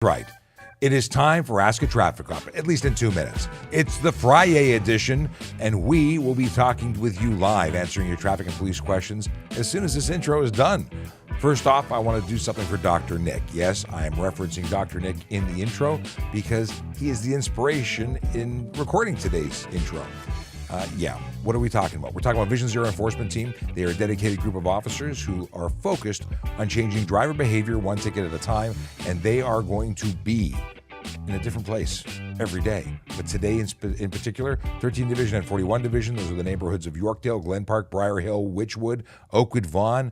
Right. It is time for Ask a Traffic Cop, at least in 2 minutes. It's the FriYay edition, and we will be talking with you live, answering your traffic and police questions as soon as this intro is done. First off, I want to do something for Dr. Nick. Yes, I am referencing Dr. Nick in the intro because he is the inspiration in recording today's intro. What are we talking about? We're talking about Vision Zero Enforcement Team. They are a dedicated group of officers who are focused on changing driver behavior one ticket at a time, and they are going to be in a different place every day. But today in particular, 13 Division and 41 Division, those are the neighborhoods of Yorkdale, Glen Park, Briar Hill, Wychwood, Oakwood, Vaughan,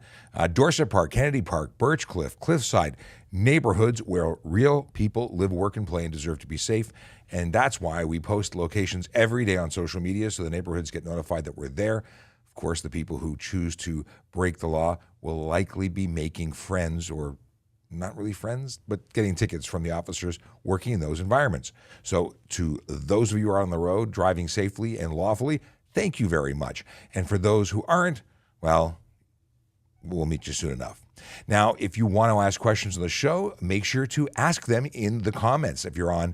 Dorset Park, Kennedy Park, Birchcliff, Cliffside, neighborhoods where real people live, work, and play and deserve to be safe. And that's why we post locations every day on social media so the neighborhoods get notified that we're there. Of course, the people who choose to break the law will likely be making friends, or not really friends, but getting tickets from the officers working in those environments. So to those of you who are on the road driving safely and lawfully, thank you very much. And for those who aren't, well, we'll meet you soon enough. Now, if you want to ask questions on the show, make sure to ask them in the comments. If you're on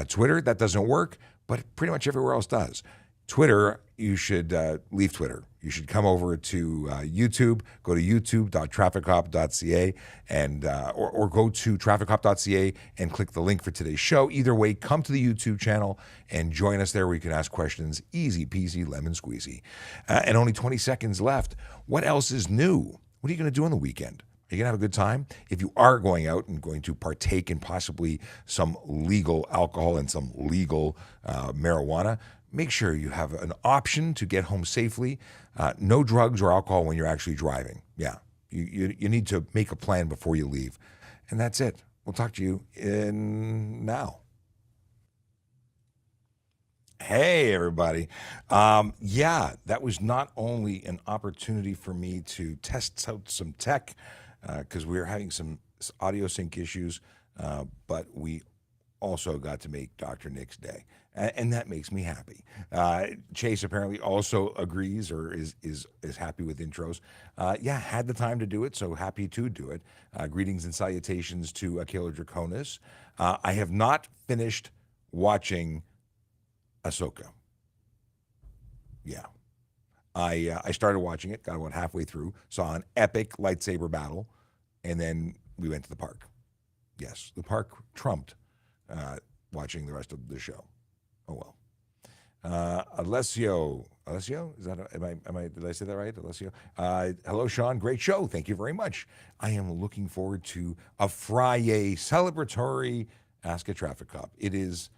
Twitter, that doesn't work, but pretty much everywhere else does. Twitter, you should leave Twitter. You should come over to YouTube, go to youtube.trafficcop.ca and or go to trafficcop.ca and click the link for today's show. Either way, come to the YouTube channel and join us there where you can ask questions. Easy peasy, lemon squeezy. And only 20 seconds left. What else is new? What are you going to do on the weekend? Are you going to have a good time? If you are going out and going to partake in possibly some legal alcohol and some legal marijuana, make sure you have an option to get home safely. No drugs or alcohol when you're actually driving. Yeah, you need to make a plan before you leave. And that's it. We'll talk to you now. Hey, everybody. That was not only an opportunity for me to test out some tech, because we were having some audio sync issues, but we also got to make Dr. Nick's day, and that makes me happy. Chase apparently also agrees or is happy with intros. Had the time to do it, so happy to do it. Greetings and salutations to Akela Draconis. I have not finished watching Ahsoka. Yeah. I started watching it, got about halfway through, saw an epic lightsaber battle, and then we went to the park. Yes, the park trumped watching the rest of the show. Oh well. Alessio, is that did I say that right? Alessio. Hello, Sean. Great show. Thank you very much. I am looking forward to a FriYay celebratory Ask a Traffic Cop. It is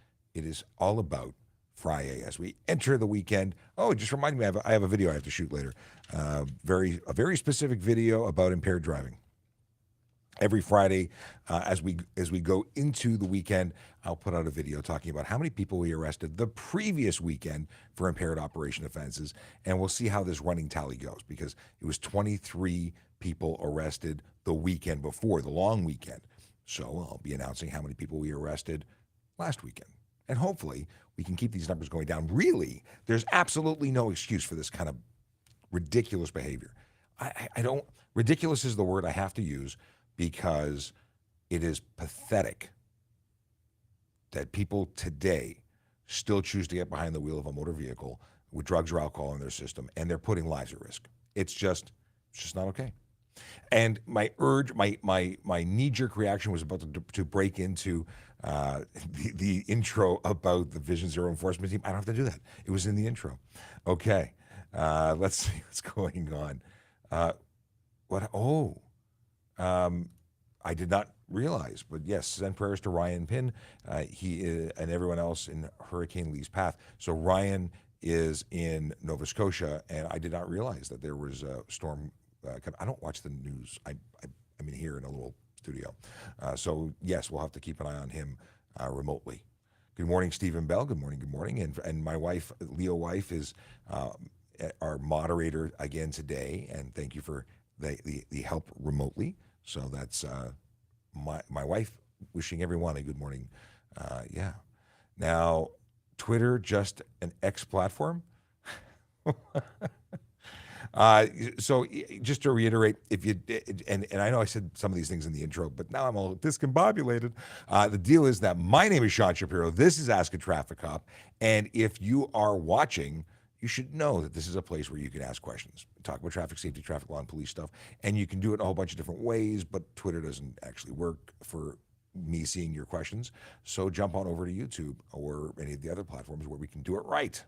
all about FriYay as we enter the weekend. Oh, just remind me, I have a video I have to shoot later. A very specific video about impaired driving. Every Friday, as we go into the weekend, I'll put out a video talking about how many people we arrested the previous weekend for impaired operation offenses, and we'll see how this running tally goes, because it was 23 people arrested the weekend before, the long weekend. So I'll be announcing how many people we arrested last weekend. And hopefully we can keep these numbers going down. Really, there's absolutely no excuse for this kind of ridiculous behavior. Ridiculous is the word I have to use, because it is pathetic that people today still choose to get behind the wheel of a motor vehicle with drugs or alcohol in their system, and they're putting lives at risk. It's just not okay. And my knee-jerk reaction was about to break into the intro about the Vision Zero Enforcement Team. I don't have to do that. It was in the intro. Okay, let's see what's going on. I did not realize, but yes, send prayers to Ryan Pinn. He is, and everyone else in Hurricane Lee's path. So Ryan is in Nova Scotia, and I did not realize that there was a storm. I don't watch the news. I'm in here in a little studio. So yes, we'll have to keep an eye on him remotely. Good morning, Stephen Bell. Good morning. And my wife, Leo wife, is our moderator again today, and thank you for the help remotely. So that's my wife wishing everyone a good morning. Now, Twitter, just an X platform? So just to reiterate, if you and I know I said some of these things in the intro, but now I'm all discombobulated. The deal is that my name is Sean Shapiro. This is Ask a Traffic Cop, and if you are watching, you should know that this is a place where you can ask questions, talk about traffic safety, traffic law, and police stuff, and you can do it in a whole bunch of different ways. But Twitter doesn't actually work for me seeing your questions. So jump on over to YouTube or any of the other platforms where we can do it right.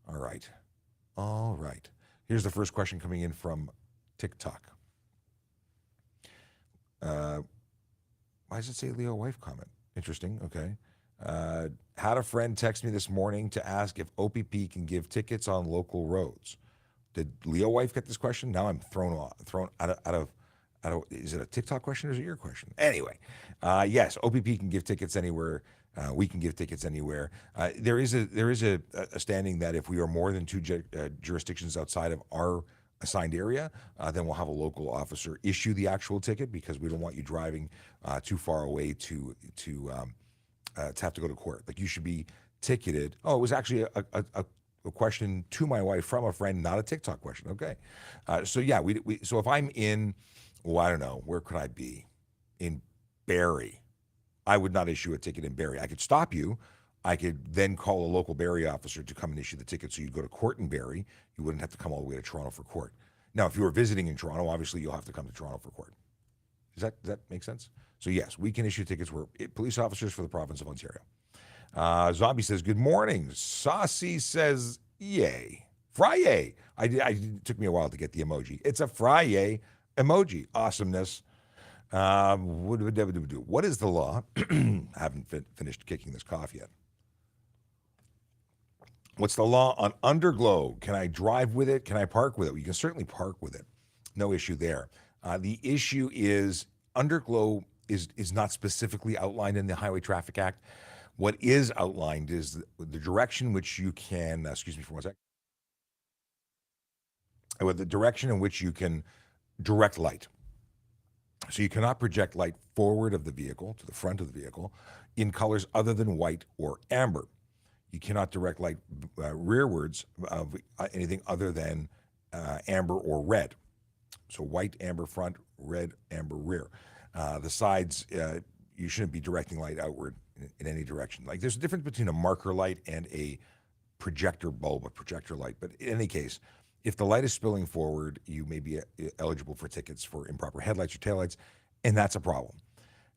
All right. All right. Here's the first question coming in from TikTok. Why does it say Leo wife comment? Interesting. Okay. Had a friend text me this morning to ask if OPP can give tickets on local roads. Did Leo wife get this question? Now I'm thrown out of. Is it a TikTok question or is it your question? Anyway, yes, OPP can give tickets anywhere. We can give tickets anywhere. There is a standing that if we are more than two jurisdictions outside of our assigned area, then we'll have a local officer issue the actual ticket because we don't want you driving too far away to have to go to court. Like you should be ticketed. Oh, it was actually a question to my wife from a friend, not a TikTok question. Okay, so yeah, so if I'm in, well, I don't know, where could I be? In Barrie. I would not issue a ticket in Barrie. I could stop you. I could then call a local Barrie officer to come and issue the ticket so you'd go to court in Barrie. You wouldn't have to come all the way to Toronto for court. Now, if you were visiting in Toronto, obviously you'll have to come to Toronto for court. Does that make sense? So yes, we can issue tickets. We're police officers for the province of Ontario. Zombie says, good morning. Saucy says, yay. FriYay. It took me a while to get the emoji. It's a FriYay emoji. Awesomeness. What is the law? Haven't finished kicking this cough yet. What's the law on underglow? Can I drive with it? Can I park with it? You can certainly park with it. No issue there. The issue is underglow is not specifically outlined in the Highway Traffic Act. What is outlined is the direction in which you can, excuse me for 1 second, with the direction in which you can direct light. So you cannot project light forward of the vehicle, to the front of the vehicle, in colors other than white or amber. You cannot direct light rearwards of anything other than amber or red. So white, amber front, red, amber rear. The sides, you shouldn't be directing light outward in any direction. Like there's a difference between a marker light and a projector bulb, a projector light. But in any case, if the light is spilling forward, you may be eligible for tickets for improper headlights or taillights, and that's a problem.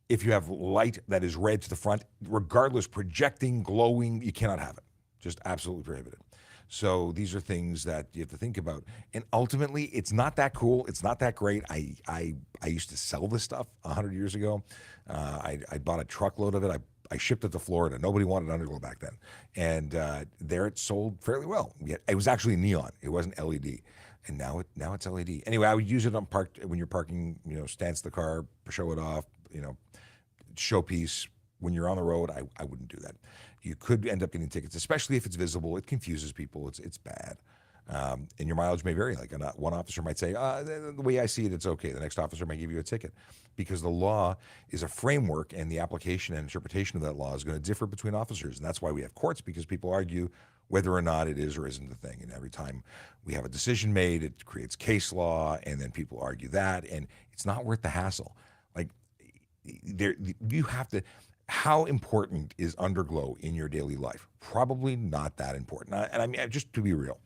If you have light that is red to the front, regardless, projecting, glowing, you cannot have it. Just absolutely prohibited. So these are things that you have to think about. And ultimately, it's not that cool. It's not that great. I used to sell this stuff 100 years ago. I bought a truckload of it. I shipped it to Florida. Nobody wanted underglow back then. And there it sold fairly well. It was actually neon. It wasn't LED. And now it's LED. Anyway, I would use it on when you're parking, stance the car, show it off, showpiece. When you're on the road, I wouldn't do that. You could end up getting tickets, especially if it's visible. It confuses people. It's bad. And your mileage may vary. Like one officer might say, the way I see it, it's okay. The next officer might give you a ticket because the law is a framework and the application and interpretation of that law is going to differ between officers. And that's why we have courts, because people argue whether or not it is or isn't the thing. And every time we have a decision made, it creates case law, and then people argue that, and it's not worth the hassle. Like you have to. How important is underglow in your daily life? Probably not that important. And I mean, just to be real,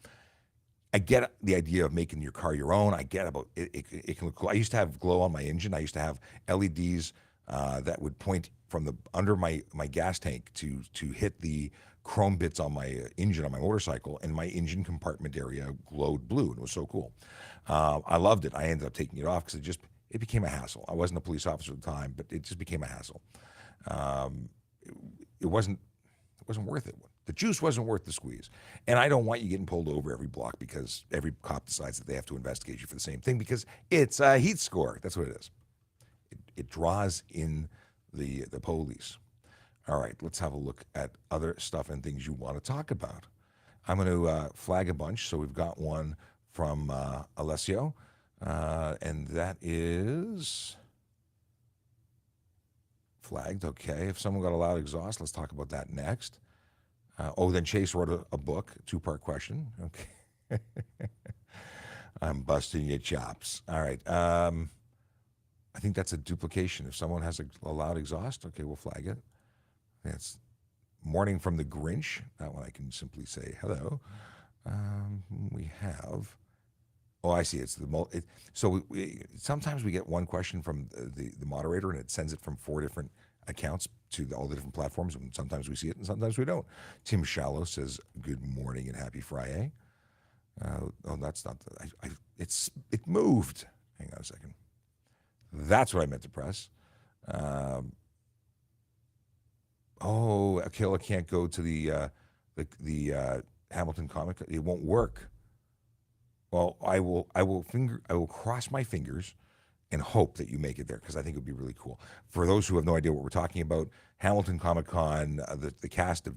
I get the idea of making your car your own. I get about it. It can look cool. I used to have glow on my engine. I used to have LEDs that would point from under my gas tank to hit the chrome bits on my engine on my motorcycle, and my engine compartment area glowed blue, and it was so cool. I loved it. I ended up taking it off because it became a hassle. I wasn't a police officer at the time, but it just became a hassle. It wasn't worth it. The juice wasn't worth the squeeze. And I don't want you getting pulled over every block because every cop decides that they have to investigate you for the same thing, because it's a heat score. That's what it is. It draws in the police. All right, let's have a look at other stuff and things you want to talk about. I'm going to flag a bunch. So we've got one from Alessio, and that is flagged. Okay, if someone got a loud exhaust, let's talk about that next. Then Chase wrote a book, 2-part question. Okay. I'm busting your chops. All right. I think that's a duplication. If someone has a loud exhaust, okay, we'll flag it. That's Morning from the Grinch. That one I can simply say hello. We have. Oh, I see. It's so sometimes we get one question from the moderator, and it sends it from 4 different accounts to all the different platforms. And sometimes we see it, and sometimes we don't. Tim Shallow says, "Good morning and happy FriYay." Oh, that's not. It moved. Hang on a second. That's what I meant to press. Akela can't go to the Hamilton comic. It won't work. Well, I will cross my fingers and hope that you make it there, because I think it would be really cool. For those who have no idea what we're talking about, Hamilton Comic Con, the cast of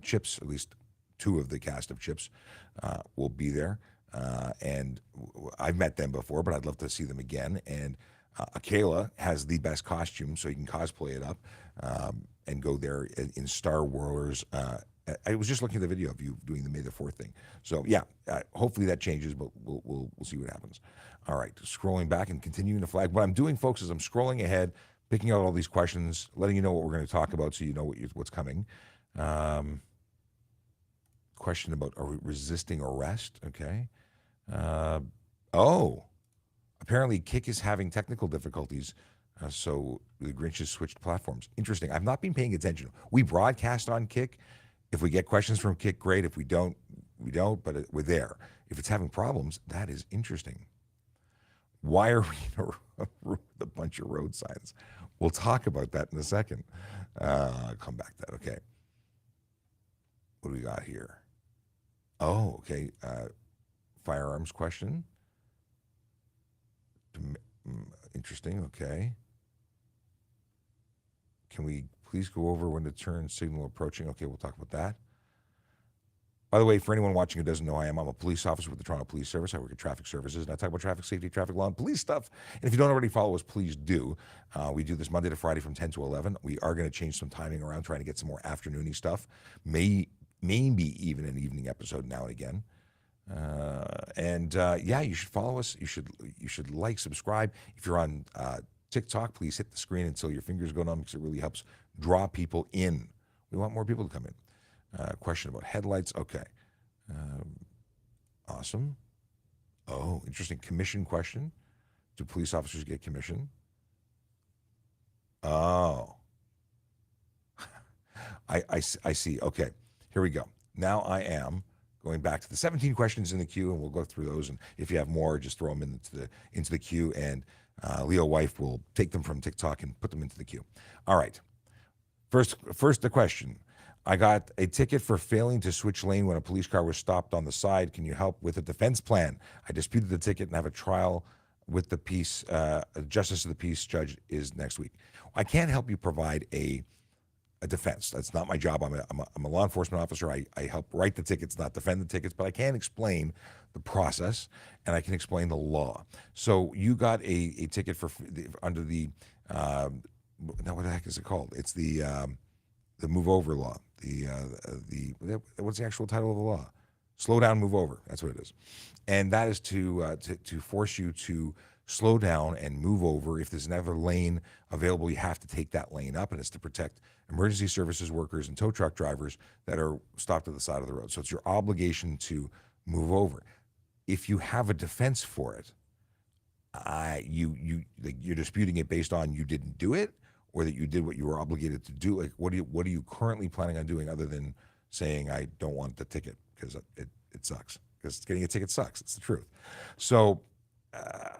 Chips, at least 2 of the cast of Chips, will be there. And I've met them before, but I'd love to see them again. And Akela has the best costume, so you can cosplay it up and go there in Star Wars. I was just looking at the video of you doing the May the 4th thing. So yeah, hopefully that changes, but we'll see what happens. All right, scrolling back and continuing to flag. What I'm doing, folks, is I'm scrolling ahead, picking out all these questions, letting you know what we're going to talk about, so you know what's coming. Question about, are we resisting arrest? Okay. Apparently Kick is having technical difficulties, so the Grinch has switched platforms. Interesting. I've not been paying attention. We broadcast on Kick. If we get questions from Kick, great. If we don't, we don't, but we're there. If it's having problems, that is interesting. Why are we in a room with a bunch of road signs? We'll talk about that in a second. I'll come back to that. Okay. What do we got here? Oh, okay. Firearms question. Interesting. Okay. Can we please go over when to turn signal approaching? Okay, we'll talk about that. By the way, for anyone watching who doesn't know, I'm a police officer with the Toronto Police Service. I work at traffic services, and I talk about traffic safety, traffic law, and police stuff. And if you don't already follow us, please do. We do this Monday to Friday from 10 to 11. We are going to change some timing around, trying to get some more afternoony stuff. Maybe even an evening episode now and again. Yeah, you should follow us. You should like, subscribe. If you're on TikTok, please hit the screen until your fingers go numb, because it really helps draw people in. We want more people to come in. Question about headlights. Okay. Awesome. Oh, interesting. Commission question. Do police officers get commission? Oh. I see. Okay. Here we go. Now I am going back to the 17 questions in the queue, and we'll go through those. And if you have more, just throw them into the queue, and Leo Wife will take them from TikTok and put them into the queue. All right. First the question. I got a ticket for failing to switch lane when a police car was stopped on the side. Can you help with a defense plan? I disputed the ticket and have a trial with the peace, Justice of the Peace judge is next week. I can't help you provide a defense. That's not my job. I'm a law enforcement officer. I help write the tickets, not defend the tickets, but I can explain the process, and I can explain the law. So you got a ticket under the, now what the heck is it called? It's the move over law. What's the actual title of the law? Slow down, move over. That's what it is. And that is to force you to slow down and move over. If there's another lane available, you have to take that lane up, and it's to protect emergency services workers and tow truck drivers that are stopped at the side of the road. So it's your obligation to move over. If you have a defense for it, you're disputing it based on you didn't do it, or that you did what you were obligated to do. Like, what are you currently planning on doing other than saying I don't want the ticket because it sucks? Because getting a ticket sucks. It's the truth. So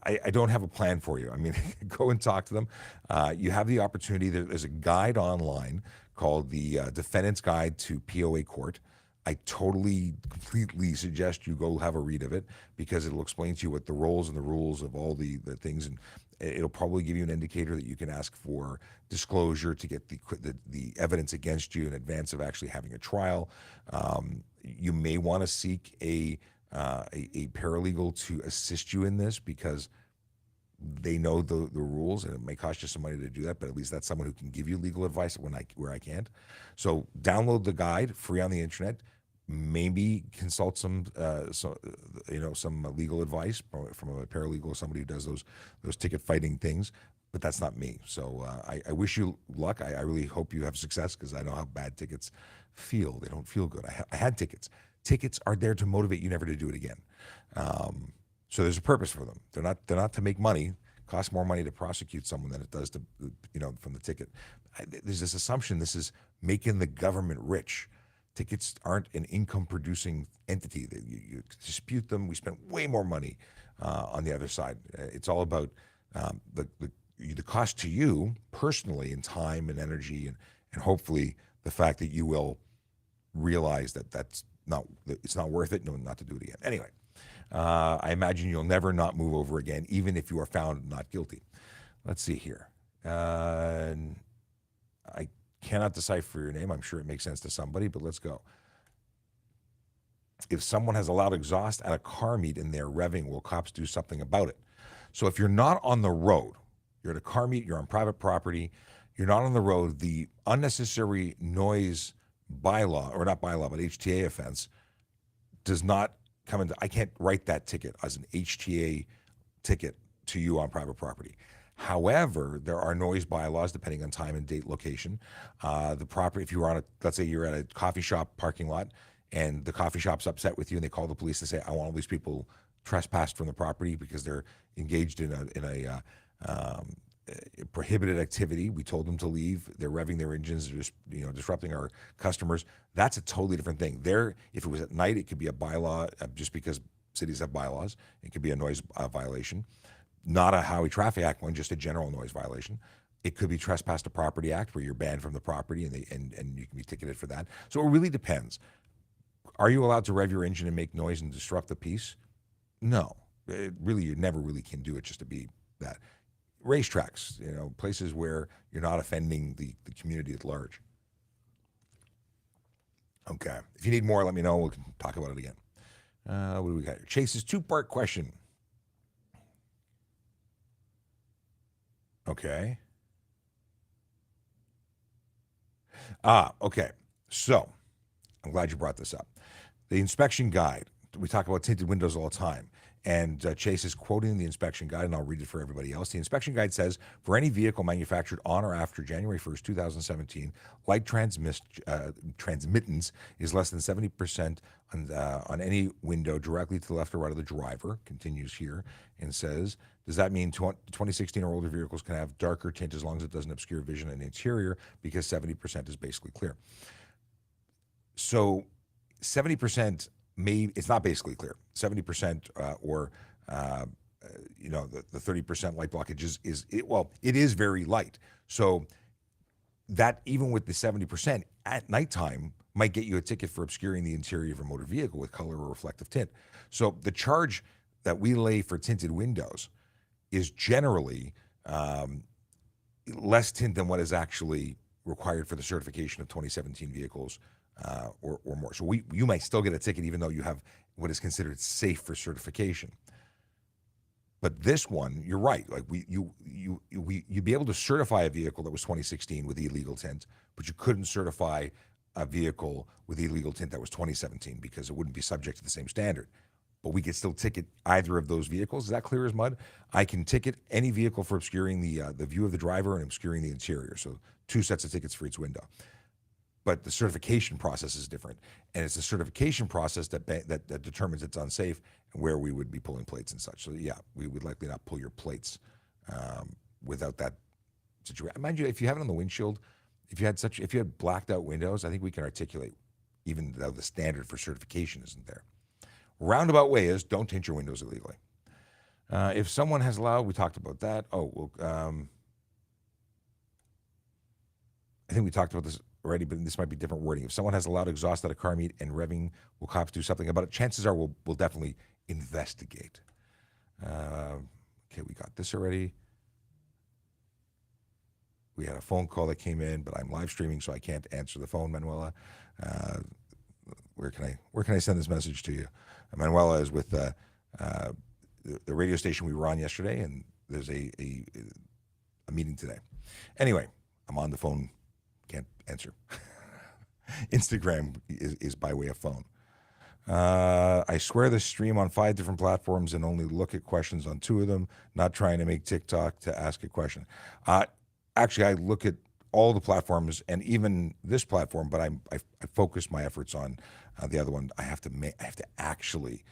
I don't have a plan for you. I mean, go and talk to them. You have the opportunity. There's a guide online called the Defendant's Guide to POA Court. I completely suggest you go have a read of it, because it'll explain to you what the roles and the rules of all the things, and it'll probably give you an indicator that you can ask for disclosure to get the evidence against you in advance of actually having a trial. You may want to seek a paralegal to assist you in this, because they know the rules, and it may cost you some money to do that, but at least that's someone who can give you legal advice where I can't. So download the guide, free on the internet. maybe consult some some legal advice from a paralegal, somebody who does those ticket fighting things. But that's not me. So I wish you luck. I really hope you have success, because I know how bad tickets feel. They don't feel good. I had tickets. Tickets are there to motivate you never to do it again. So there's a purpose for them. They're not to make money. It costs more money to prosecute someone than it does to, from the ticket. There's this assumption this is making the government rich. Tickets aren't an income-producing entity. You dispute them. We spend way more money on the other side. It's all about the cost to you personally in time and energy, and hopefully the fact that you will realize that it's not worth it, not to do it again. Anyway, I imagine you'll never not move over again, even if you are found not guilty. Let's see here. I cannot decipher your name. I'm sure it makes sense to somebody, but let's go. If someone has allowed exhaust at a car meet and they're revving, will cops do something about it? So if you're not on the road, you're at a car meet, you're on private property, you're not on the road, the unnecessary noise bylaw, or not bylaw, but HTA offense does not come into, I can't write that ticket as an HTA ticket to you on private property. However, there are noise bylaws depending on time and date, location. The property, if you were on let's say you're at a coffee shop parking lot and the coffee shop's upset with you and they call the police to say, I want all these people trespassed from the property because they're engaged in a prohibited activity. We told them to leave. They're revving their engines, just disrupting our customers. That's a totally different thing. There, if it was at night, it could be a bylaw, just because cities have bylaws. It could be a noise violation, not a Highway Traffic Act one, just a general noise violation. It could be Trespass to Property Act, where you're banned from the property, and you can be ticketed for that. So it really depends. Are you allowed to rev your engine and make noise and disrupt the peace? No, you never really can do it just to be that. Racetracks, places where you're not offending the community at large. Okay. If you need more, let me know. We can talk about it again. What do we got here? Chase's two-part question. Okay. Okay. So, I'm glad you brought this up. The inspection guide. We talk about tinted windows all the time. And Chase is quoting the inspection guide, and I'll read it for everybody else. The inspection guide says, for any vehicle manufactured on or after January 1st, 2017, light transmittance is less than 70% on any window directly to the left or right of the driver. Continues here and says, does that mean 2016 or older vehicles can have darker tint as long as it doesn't obscure vision in the interior, because 70% is basically clear? So 70%, it's not basically clear. 70% or the 30% light blockage it is very light. So that, even with the 70% at nighttime, might get you a ticket for obscuring the interior of a motor vehicle with color or reflective tint. So the charge that we lay for tinted windows is generally less tint than what is actually required for the certification of 2017 vehicles or more. So you might still get a ticket even though you have what is considered safe for certification. But this one, you're right. Like you'd be able to certify a vehicle that was 2016 with illegal tint, but you couldn't certify a vehicle with illegal tint that was 2017 because it wouldn't be subject to the same standard. But we could still ticket either of those vehicles. Is that clear as mud? I can ticket any vehicle for obscuring the view of the driver and obscuring the interior. So 2 sets of tickets for each window. But the certification process is different, and it's the certification process that determines it's unsafe and where we would be pulling plates and such. So yeah, we would likely not pull your plates without that situation. Mind you, if you have it on the windshield, if you had blacked out windows, I think we can articulate, even though the standard for certification isn't there. Roundabout way is don't tint your windows illegally. If someone has allowed, we talked about that. I think we talked about this already, but this might be different wording. If someone has allowed exhaust at a car meet and revving, will cops do something about it? Chances are we'll definitely investigate. Okay, we got this already. We had a phone call that came in, but I'm live streaming, so I can't answer the phone, Manuela. Where can I send this message to you? Manuela is with the radio station we were on yesterday, and there's a meeting today. Anyway, I'm on the phone, can't answer. Instagram is by way of phone. I swear this stream on 5 different platforms and only look at questions on 2 of them, not trying to make TikTok to ask a question. Actually, I look at all the platforms and even this platform, but I focus my efforts on the other one. I have to actually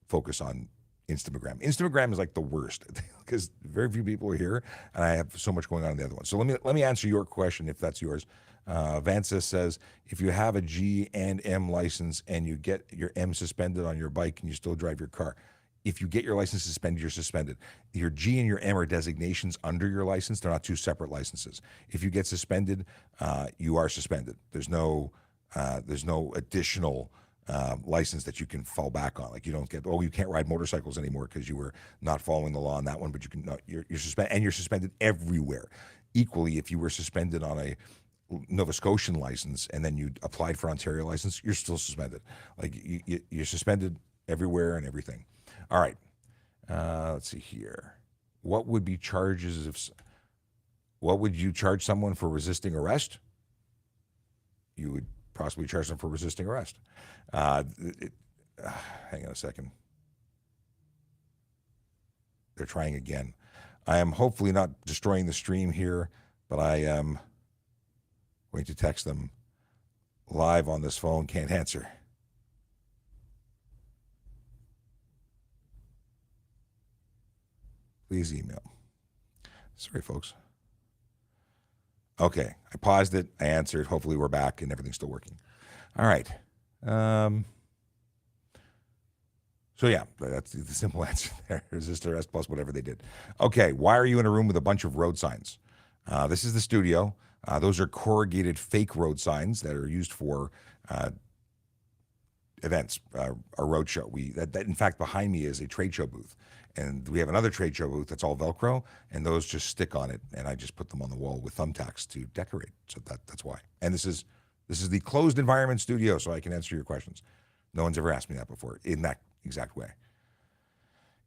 focus on Instagram. Instagram is like the worst because very few people are here, and I have so much going on in the other one. So let me answer your question if that's yours. Vansa says, if you have a G and M license and you get your M suspended on your bike, can you still drive your car? If you get your license suspended, you're suspended. Your G and your M are designations under your license. They're not 2 separate licenses. If you get suspended, you are suspended. There's no additional license that you can fall back on. Like you don't get, you can't ride motorcycles anymore because you were not following the law on that one, but you can, you're suspended, and you're suspended everywhere. Equally, if you were suspended on a Nova Scotian license and then you applied for Ontario license, you're still suspended. Like you're suspended everywhere and everything. All right. Let's see here. What would be charges what would you charge someone for resisting arrest? You would possibly charge them for resisting arrest. Hang on a second. They're trying again. I am hopefully not destroying the stream here, but I am going to text them live on this phone. Can't answer. Please email. Sorry, folks. Okay, I paused it. I answered. Hopefully we're back and everything's still working. All right. So yeah, that's the simple answer there. Resist arrest plus whatever they did. Okay, why are you in a room with a bunch of road signs? This is the studio. Those are corrugated fake road signs that are used for events, a road show. That in fact behind me is a trade show booth, and we have another trade show booth that's all Velcro, and those just stick on it, and I just put them on the wall with thumbtacks to decorate. So that's why. And this is the closed environment studio, so I can answer your questions. No one's ever asked me that before in that exact way.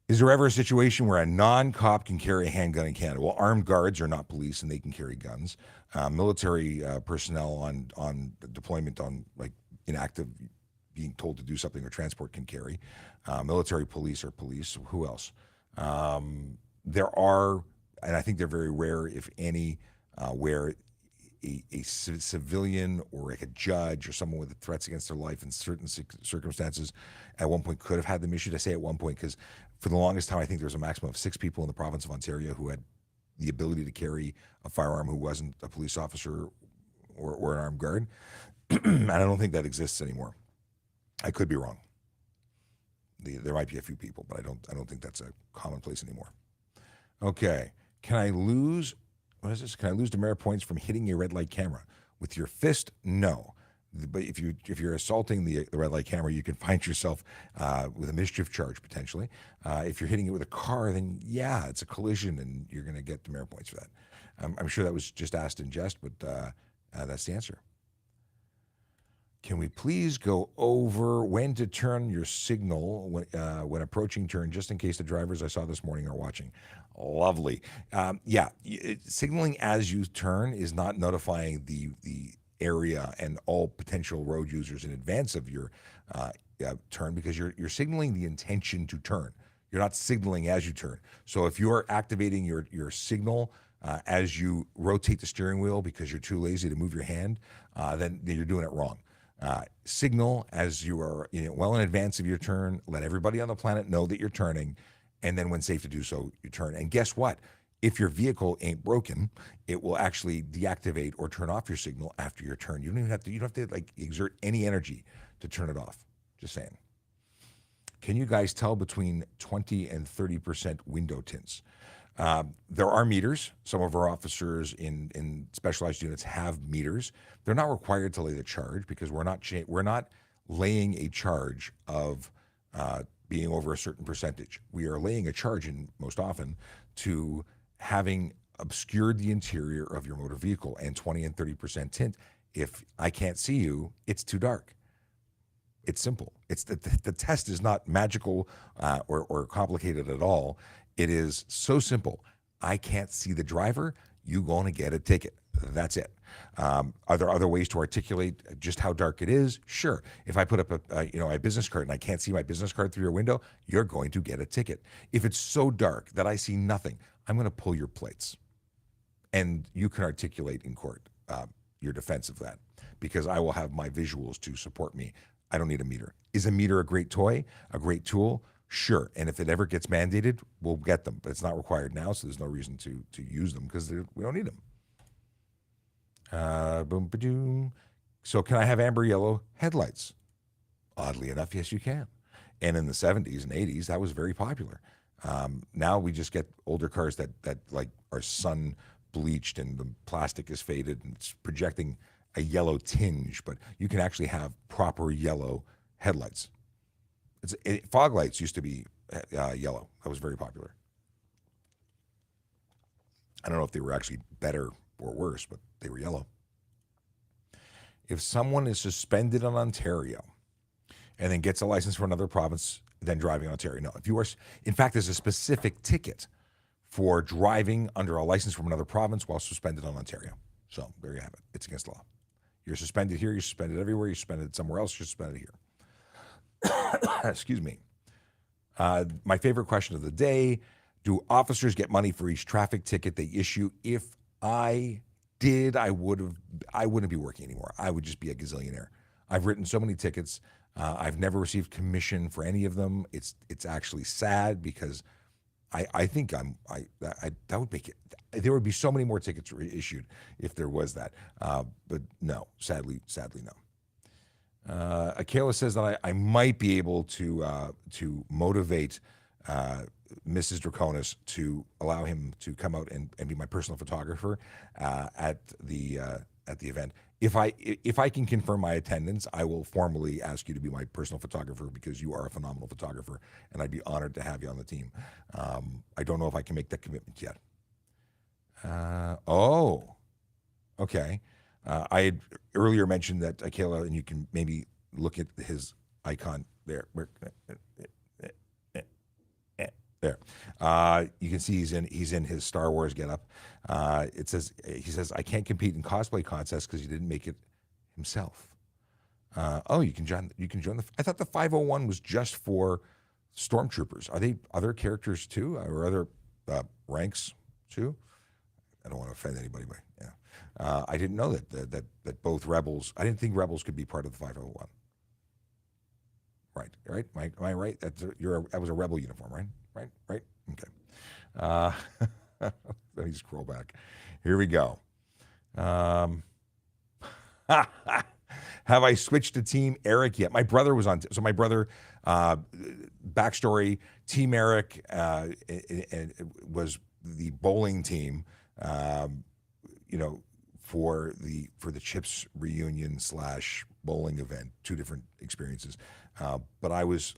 Is there ever a situation where a non-cop can carry a handgun in Canada? Well, armed guards are not police, and they can carry guns. Military personnel on deployment, on like inactive, being told to do something or transport, can carry. Military police are police. Who else? There are, and I think they're very rare, if any, where a civilian or like a judge or someone with threats against their life in certain circumstances at one point could have had them issued. I say at one point because for the longest time, I think there was a maximum of 6 people in the province of Ontario who had the ability to carry a firearm who wasn't a police officer or an armed guard. And I don't think that exists anymore. I could be wrong. There might be a few people, but I don't think that's a commonplace anymore. Okay. Can I lose demerit points from hitting a red light camera with your fist? No. But if you're assaulting the red light camera, you can find yourself with a mischief charge potentially. If you're hitting it with a car, then yeah, it's a collision, and you're going to get demerit points for that. I'm sure that was just asked in jest, but that's the answer. Can we please go over when to turn your signal when approaching turn, just in case the drivers I saw this morning are watching? Lovely. Signaling as you turn is not notifying the area and all potential road users in advance of your turn, because you're signaling the intention to turn. You're not signaling as you turn. So if you're activating your signal as you rotate the steering wheel because you're too lazy to move your hand, then you're doing it wrong. Signal as you are well in advance of your turn. Let everybody on the planet know that you're turning, and then when safe to do so, you turn. And guess what? If your vehicle ain't broken, it will actually deactivate or turn off your signal after your turn. You don't have to like exert any energy to turn it off. Just saying. Can you guys tell between 20 and 30% window tints? There are meters. Some of our officers in specialized units have meters. They're not required to lay the charge because we're not laying a charge of being over a certain percentage. We are laying a charge in most often to having obscured the interior of your motor vehicle, and 20 and 30% tint. If I can't see you, it's too dark. It's simple. It's the test is not magical or complicated at all. It is so simple. I can't see the driver. You going to get a ticket. That's it. Are there other ways to articulate just how dark it is? Sure. If I put up a business card and I can't see my business card through your window, you're going to get a ticket. If it's so dark that I see nothing, I'm going to pull your plates, and you can articulate in court your defense of that, because I will have my visuals to support me. I don't need a meter. Is a meter a great toy, a great tool? Sure. And if it ever gets mandated, we'll get them, but it's not required now, so there's no reason to use them because we don't need them. Boom, ba-doom. So can I have amber yellow headlights? Oddly enough, yes, you can. And in the 70s and 80s, that was very popular. Now we just get older cars that like are sun bleached and the plastic is faded and it's projecting a yellow tinge, but you can actually have proper yellow headlights. Fog lights used to be yellow. That was very popular. I don't know if they were actually better or worse, but they were yellow. If someone is suspended in Ontario and then gets a license for another province, then driving in Ontario, no. If you are, in fact, there's a specific ticket for driving under a license from another province while suspended in Ontario. So there you have it. It's against the law. You're suspended here, you're suspended everywhere, you're suspended somewhere else, you're suspended here. Excuse me. My favorite question of the day: do officers get money for each traffic ticket they issue? If I did, I wouldn't be working anymore. I would just be a gazillionaire. I've written so many tickets. I've never received commission for any of them. It's actually sad because I think that would make it. There would be so many more tickets issued if there was that. But no, sadly no. Akela says that I might be able to motivate Mrs. Draconis to allow him to come out and be my personal photographer at the event. If I can confirm my attendance, I will formally ask you to be my personal photographer because you are a phenomenal photographer, and I'd be honored to have you on the team. I don't know if I can make that commitment yet. Okay. I had earlier mentioned that Akela, and you can maybe look at his icon there. There, you can see he's in his Star Wars getup. He says I can't compete in cosplay contests because he didn't make it himself. You can join the. I thought the 501 was just for stormtroopers. Are they other characters too, or other ranks too? I don't want to offend anybody, but yeah, I didn't know that both rebels. I didn't think rebels could be part of the 501. Right. Am I right? That was a rebel uniform, right? Right. Okay. Let me scroll back. Here we go. Have I switched to Team Eric yet? My brother was on. So my brother, backstory: Team Eric was the bowling team. For the Chips reunion / bowling event, two different experiences. But I was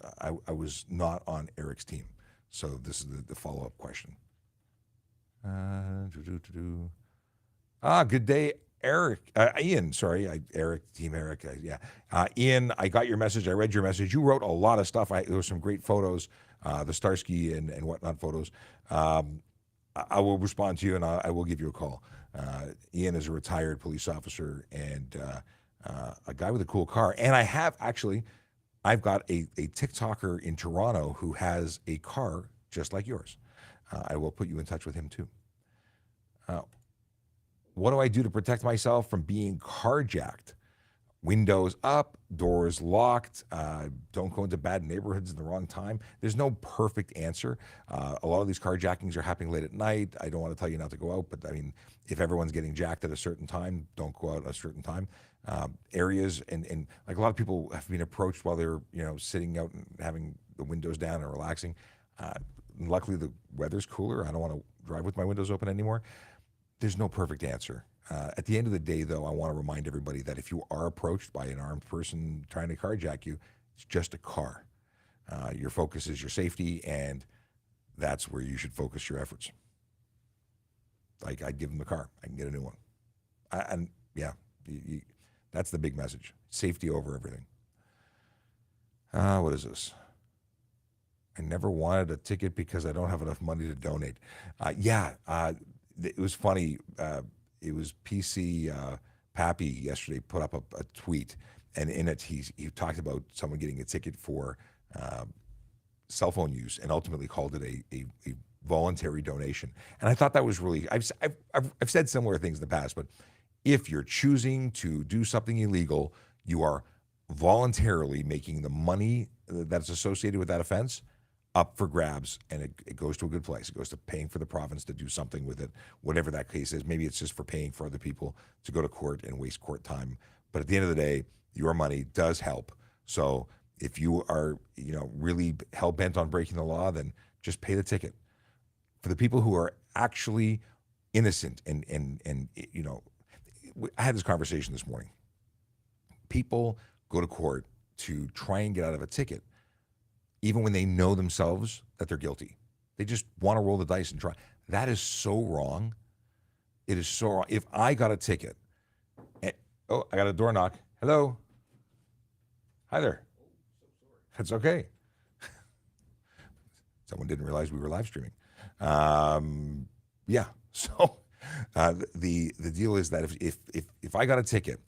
not on Eric's team. So this is the follow-up question. Good day, Eric. Ian, sorry, Eric, Team Eric. Ian, I got your message. I read your message. You wrote a lot of stuff. There were some great photos, the Starsky and whatnot photos. I will respond to you, and I will give you a call. Ian is a retired police officer and a guy with a cool car. And I've got a TikToker in Toronto who has a car just like yours. I will put you in touch with him too. What do I do to protect myself from being carjacked? Windows up, doors locked, don't go into bad neighborhoods in the wrong time. There's no perfect answer. A lot of these carjackings are happening late at night. I don't want to tell you not to go out, but I mean, if everyone's getting jacked at a certain time, don't go out at a certain time. Areas and like a lot of people have been approached while they're sitting out and having the windows down and relaxing. Luckily the weather's cooler. I don't want to drive with my windows open anymore. There's no perfect answer. At the end of the day, though, I want to remind everybody that if you are approached by an armed person trying to carjack you, it's just a car. Your focus is your safety, and that's where you should focus your efforts. Like, I'd give them the car. I can get a new one. That's the big message. Safety over everything. What is this? I never wanted a ticket because I don't have enough money to donate. It was funny. it was PC Pappy yesterday put up a tweet, and in it he talked about someone getting a ticket for cell phone use and ultimately called it a voluntary donation. And I thought that was really, I've said similar things in the past, but if you're choosing to do something illegal, you are voluntarily making the money that's associated with that offense up for grabs, and it goes to a good place. It goes to paying for the province to do something with it, whatever that case is. Maybe it's just for paying for other people to go to court and waste court time. But at the end of the day, your money does help. So if you are, really hell bent on breaking the law, then just pay the ticket. For the people who are actually innocent and I had this conversation this morning. People go to court to try and get out of a ticket, even when they know themselves that they're guilty. They just want to roll the dice and try. That is so wrong. It is so wrong. If I got a ticket, I got a door knock. Hello. Hi there. That's okay. Someone didn't realize we were live streaming. Yeah. So the deal is that if I got a ticket,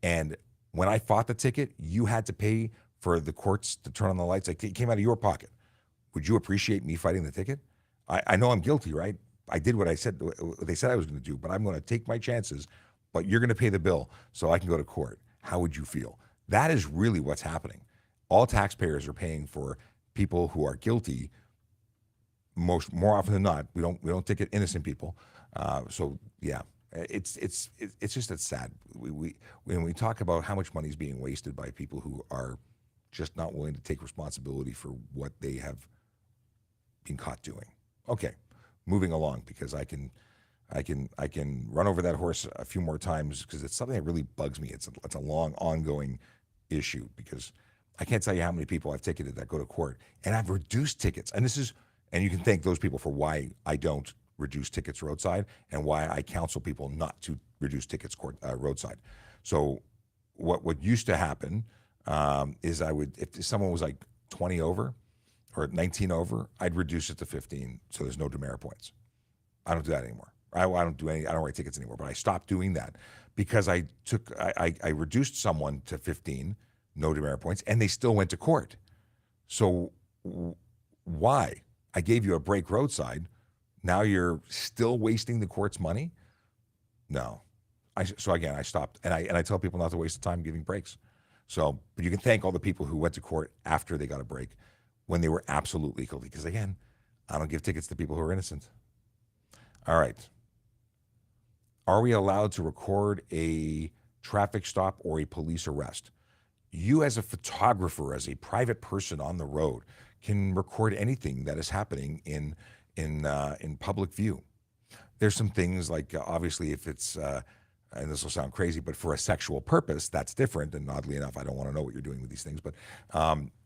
and when I fought the ticket, you had to pay for the courts to turn on the lights, like it came out of your pocket, would you appreciate me fighting the ticket? I know I'm guilty, right? I did what they said I was going to do, but I'm going to take my chances. But you're going to pay the bill so I can go to court. How would you feel? That is really what's happening. All taxpayers are paying for people who are guilty. More often than not, we don't ticket innocent people. So yeah, it's just, it's sad. When we talk about how much money is being wasted by people who are just not willing to take responsibility for what they have been caught doing. Okay, moving along, because I can run over that horse a few more times, because it's something that really bugs me. It's a long ongoing issue, because I can't tell you how many people I've ticketed that go to court, and I've reduced tickets. And you can thank those people for why I don't reduce tickets roadside, and why I counsel people not to reduce tickets roadside. So what used to happen is if someone was like 20 over or 19 over, I'd reduce it to 15, so there's no demerit points. I don't do that anymore. I don't write tickets anymore, but I stopped doing that because I reduced someone to 15, no demerit points, and they still went to court. So why? I gave you a break roadside. Now you're still wasting the court's money? No. So again, I stopped, and I tell people not to waste the time giving breaks. So, but you can thank all the people who went to court after they got a break when they were absolutely guilty. Because again, I don't give tickets to people who are innocent. All right. Are we allowed to record a traffic stop or a police arrest? You, as a photographer, as a private person on the road, can record anything that is happening in public view. There's some things like, obviously, if it's and this will sound crazy, but for a sexual purpose, that's different. And oddly enough, I don't want to know what you're doing with these things, but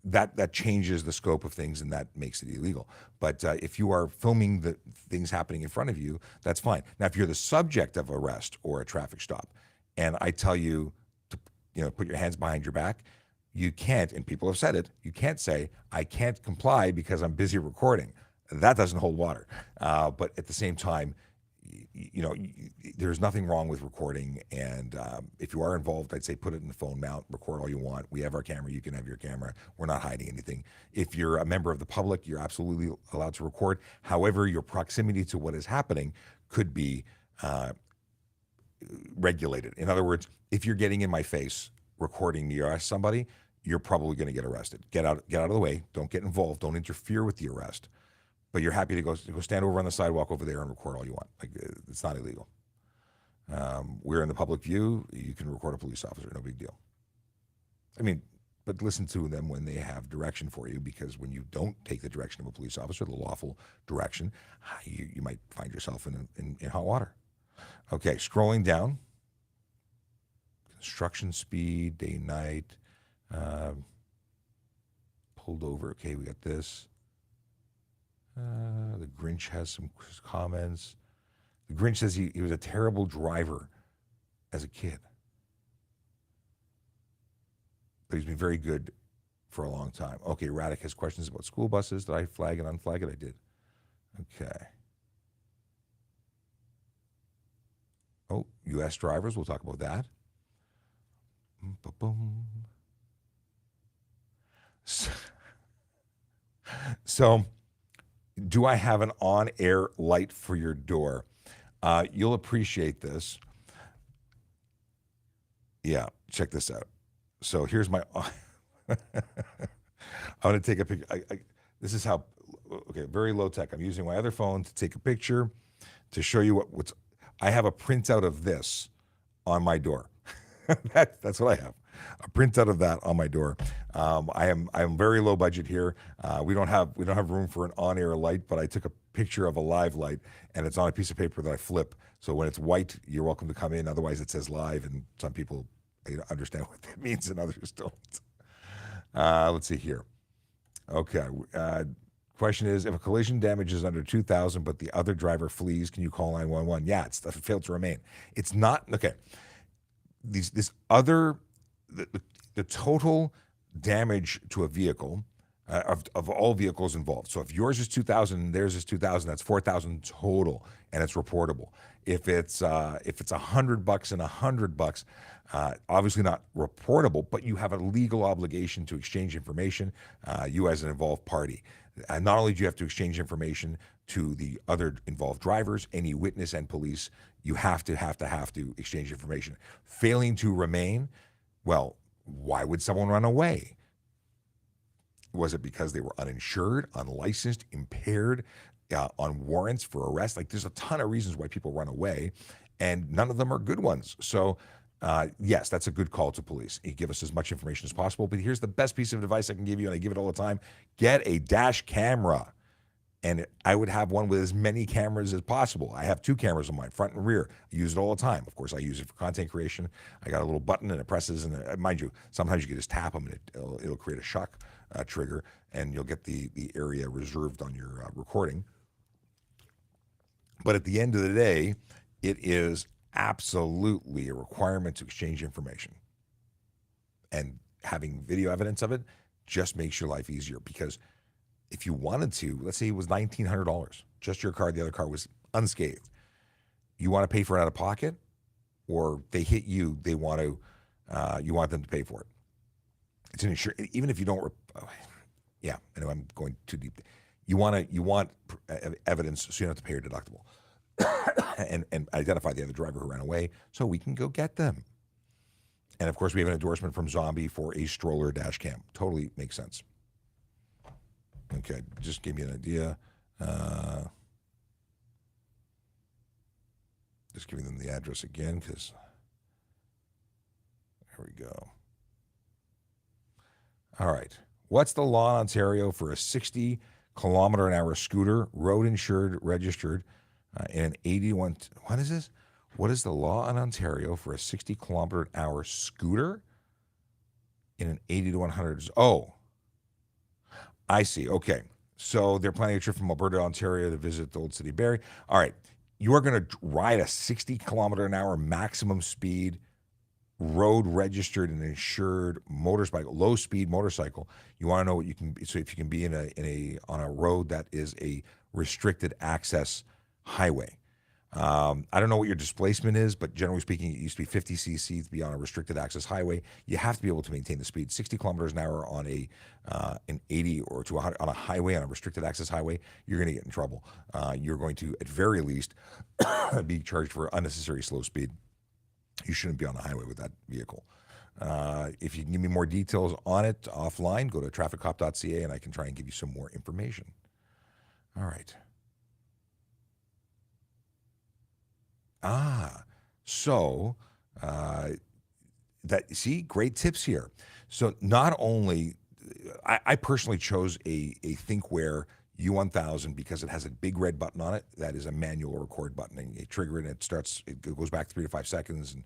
that changes the scope of things, and that makes it illegal. But if you are filming the things happening in front of you, that's fine. Now, if you're the subject of arrest or a traffic stop, and I tell you to put your hands behind your back, you can't, and people have said it, you can't say, I can't comply because I'm busy recording. That doesn't hold water. But at the same time, there's nothing wrong with recording. And if you are involved, I'd say put it in the phone mount, record all you want. We have our camera. You can have your camera. We're not hiding anything. If you're a member of the public, you're absolutely allowed to record. However, your proximity to what is happening could be regulated. In other words, if you're getting in my face recording me arrest somebody, you're probably going to get arrested. Get out of the way. Don't get involved. Don't interfere with the arrest. But you're happy to go stand over on the sidewalk over there and record all you want. Like, it's not illegal. We're in the public view. You can record a police officer. No big deal. I mean, but listen to them when they have direction for you, because when you don't take the direction of a police officer, the lawful direction, you might find yourself in hot water. Okay, scrolling down. Construction speed, day, night. Pulled over. Okay, we got this. The Grinch has some comments. The Grinch says he was a terrible driver as a kid, but he's been very good for a long time. Okay, Radek has questions about school buses. Did I flag and unflag it? I did. Okay. Oh, U.S. drivers, we'll talk about that. Boom. So, do I have an on-air light for your door? You'll appreciate this. Yeah, check this out. So here's my. I'm going to take a picture. This is how. Okay, very low tech. I'm using my other phone to take a picture to show you what's. I have a printout of this on my door. That's what I have. A printout of that on my door. I'm very low budget here. We don't have room for an on-air light, but I took a picture of a live light, and it's on a piece of paper that I flip. So when it's white, you're welcome to come in. Otherwise, it says live, and some people understand what that means, and others don't. Let's see here. Okay. Question is, if a collision damage is under 2,000, but the other driver flees, can you call 911? Yeah, it's failed to remain. It's not okay. The total damage to a vehicle of all vehicles involved. So if yours is 2,000 and theirs is 2,000, that's 4,000 total, and it's reportable. If it's $100 and $100, obviously not reportable, but you have a legal obligation to exchange information. You as an involved party. Not only do you have to exchange information to the other involved drivers, any witness, and police, you have to exchange information. Failing to remain, well, why would someone run away? Was it because they were uninsured, unlicensed, impaired, on warrants for arrest? Like, there's a ton of reasons why people run away, and none of them are good ones. So, yes, that's a good call to police. You give us as much information as possible. But here's the best piece of advice I can give you, and I give it all the time. Get a dash camera. And I would have one with as many cameras as possible. I have 2 cameras on mine, front and rear. I use it all the time. Of course, I use it for content creation. I got a little button and it presses, and mind you, sometimes you can just tap them and it'll create a shock trigger, and you'll get the area reserved on your recording. But at the end of the day, it is absolutely a requirement to exchange information. And having video evidence of it just makes your life easier, because if you wanted to, let's say it was $1,900, just your car, the other car was unscathed. You want to pay for it out of pocket, or they hit you, you want them to pay for it. It's an insurance, even if you don't, yeah, I know I'm going too deep. You want evidence so you don't have to pay your deductible and identify the other driver who ran away so we can go get them. And of course, we have an endorsement from Zombie for a stroller dash cam. Totally makes sense. Okay, just give me an idea. Just giving them the address again, because there we go. All right. What's the law in Ontario for a 60-kilometer-an-hour scooter, road insured, registered, in an 81? What is this? What is the law in Ontario for a 60-kilometer-an-hour scooter in an 80 to 100? Oh, I see. Okay. So they're planning a trip from Alberta to Ontario to visit the Old City Barrie. All right. You are going to ride a 60-kilometer-an-hour maximum speed, road registered and insured motorcycle, low speed motorcycle. You want to know what you can. So if you can be on a road that is a restricted access highway. I don't know what your displacement is, but generally speaking, it used to be 50 cc to be on a restricted access highway. You have to be able to maintain the speed. 60 kilometers an hour on an 80 or to 100 on a highway, on a restricted access highway, you're going to get in trouble. You're going to, at very least, be charged for unnecessary slow speed. You shouldn't be on the highway with that vehicle. If you can give me more details on it offline, go to trafficcop.ca and I can try and give you some more information. All right. So great tips here. So not only, I personally chose a ThinkWare U1000 because it has a big red button on it that is a manual record button, and you trigger it and it goes back 3 to 5 seconds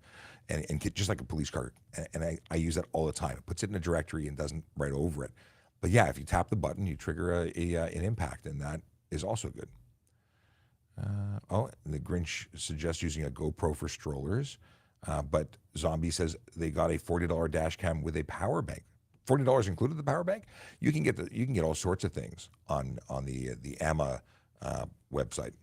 and just like a police car. And I use that all the time. It puts it in a directory and doesn't write over it. But yeah, if you tap the button, you trigger an impact, and that is also good. The Grinch suggests using a GoPro for strollers, but Zombie says they got a $40 dash cam with a power bank. $40 included the power bank. You can get all sorts of things on the AMA website.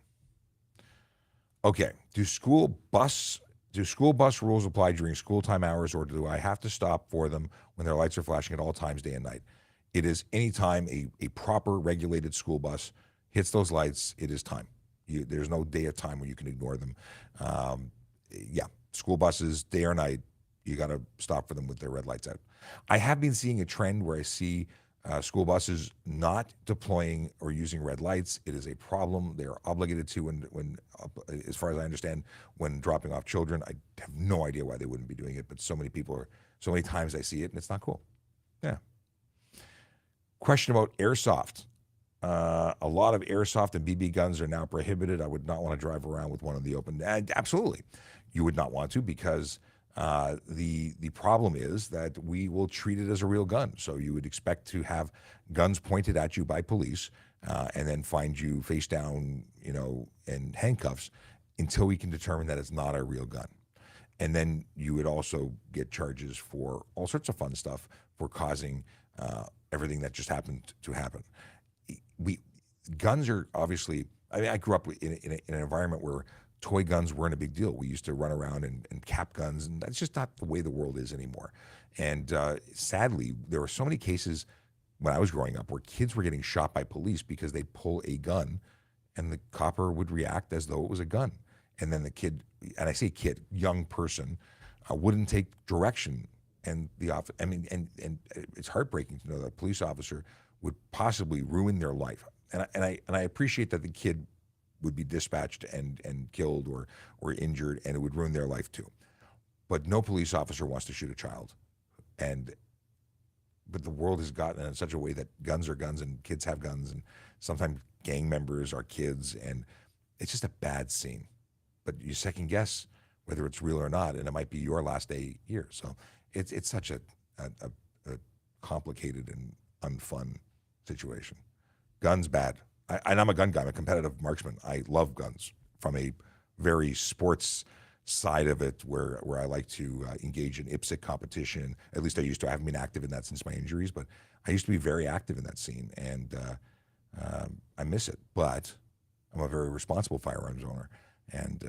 Okay, do school bus Do school bus rules apply during school time hours, or do I have to stop for them when their lights are flashing at all times, day and night? It is anytime a proper regulated school bus hits those lights, it is time. There's no day or time when you can ignore them. Yeah, school buses, day or night, you got to stop for them with their red lights out. I have been seeing a trend where I see school buses not deploying or using red lights. It is a problem. They are obligated to when, as far as I understand, when dropping off children. I have no idea why they wouldn't be doing it, but so many times I see it, and it's not cool. Yeah. Question about airsoft. A lot of airsoft and BB guns are now prohibited. I would not want to drive around with one in the open. Absolutely, you would not want to, because the problem is that we will treat it as a real gun. So you would expect to have guns pointed at you by police, and then find you face down, in handcuffs until we can determine that it's not a real gun. And then you would also get charges for all sorts of fun stuff for causing everything that just happened to happen. Guns are obviously. I mean, I grew up in an environment where toy guns weren't a big deal. We used to run around and cap guns, and that's just not the way the world is anymore. And sadly, there were so many cases when I was growing up where kids were getting shot by police because they'd pull a gun, and the copper would react as though it was a gun. And then the kid, and I say kid, young person, wouldn't take direction. And and it's heartbreaking to know that a police officer would possibly ruin their life. And I appreciate that the kid would be dispatched and killed or injured, and it would ruin their life too. But no police officer wants to shoot a child. But the world has gotten in such a way that guns are guns and kids have guns, and sometimes gang members are kids, and it's just a bad scene. But you second guess whether it's real or not, and it might be your last day here. So it's such a complicated and unfun situation. Guns bad. And I'm a gun guy. I'm a competitive marksman. I love guns from a very sports side of it, where I like to engage in IPSC competition. At least I used to. I haven't been active in that since my injuries, but I used to be very active in that scene, and I miss it. But I'm a very responsible firearms owner, and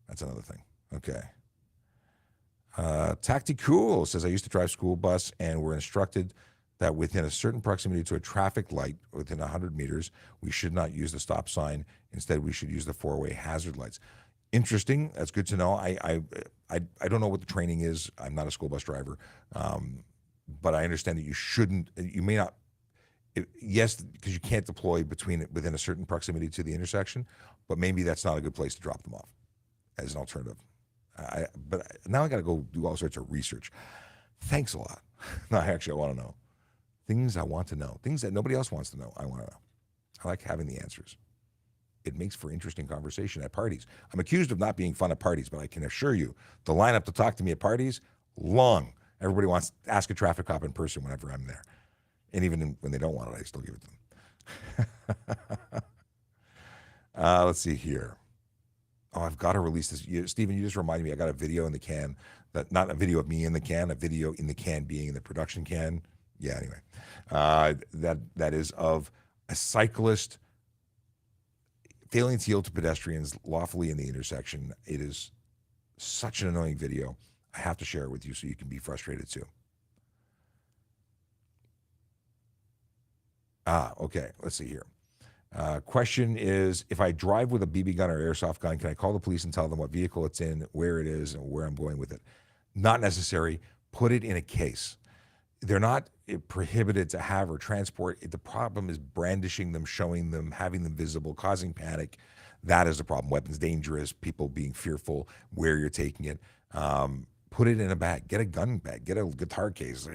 that's another thing. Okay. Tacticool says, I used to drive school bus, and we're instructed that within a certain proximity to a traffic light, within 100 meters, we should not use the stop sign. Instead, we should use the four-way hazard lights. Interesting. That's good to know. I don't know what the training is. I'm not a school bus driver, but I understand that you shouldn't. You may not. Yes, because you can't deploy within a certain proximity to the intersection, but maybe that's not a good place to drop them off as an alternative. But now I got to go do all sorts of research. Thanks a lot. No, I want to know. Things I want to know. Things that nobody else wants to know, I want to know. I like having the answers. It makes for interesting conversation at parties. I'm accused of not being fun at parties, but I can assure you, the lineup to talk to me at parties, long. Everybody wants to ask a traffic cop in person whenever I'm there. And even when they don't want it, I still give it to them. Let's see here. Oh, I've got to release this. Stephen, you just reminded me, I got a video in the can, not a video of me in the can, a video in the can being in the production can. Yeah, anyway. That is of a cyclist failing to yield to pedestrians lawfully in the intersection. It is such an annoying video. I have to share it with you so you can be frustrated too. Okay, let's see here. Question is, if I drive with a BB gun or airsoft gun, can I call the police and tell them what vehicle it's in, where it is, and where I'm going with it? Not necessary. Put it in a case. They're not prohibited to have or transport. The problem is brandishing them, showing them, having them visible, causing panic. That is the problem. Weapons dangerous, people being fearful where you're taking it. Put it in a bag. Get a gun bag. Get a guitar case.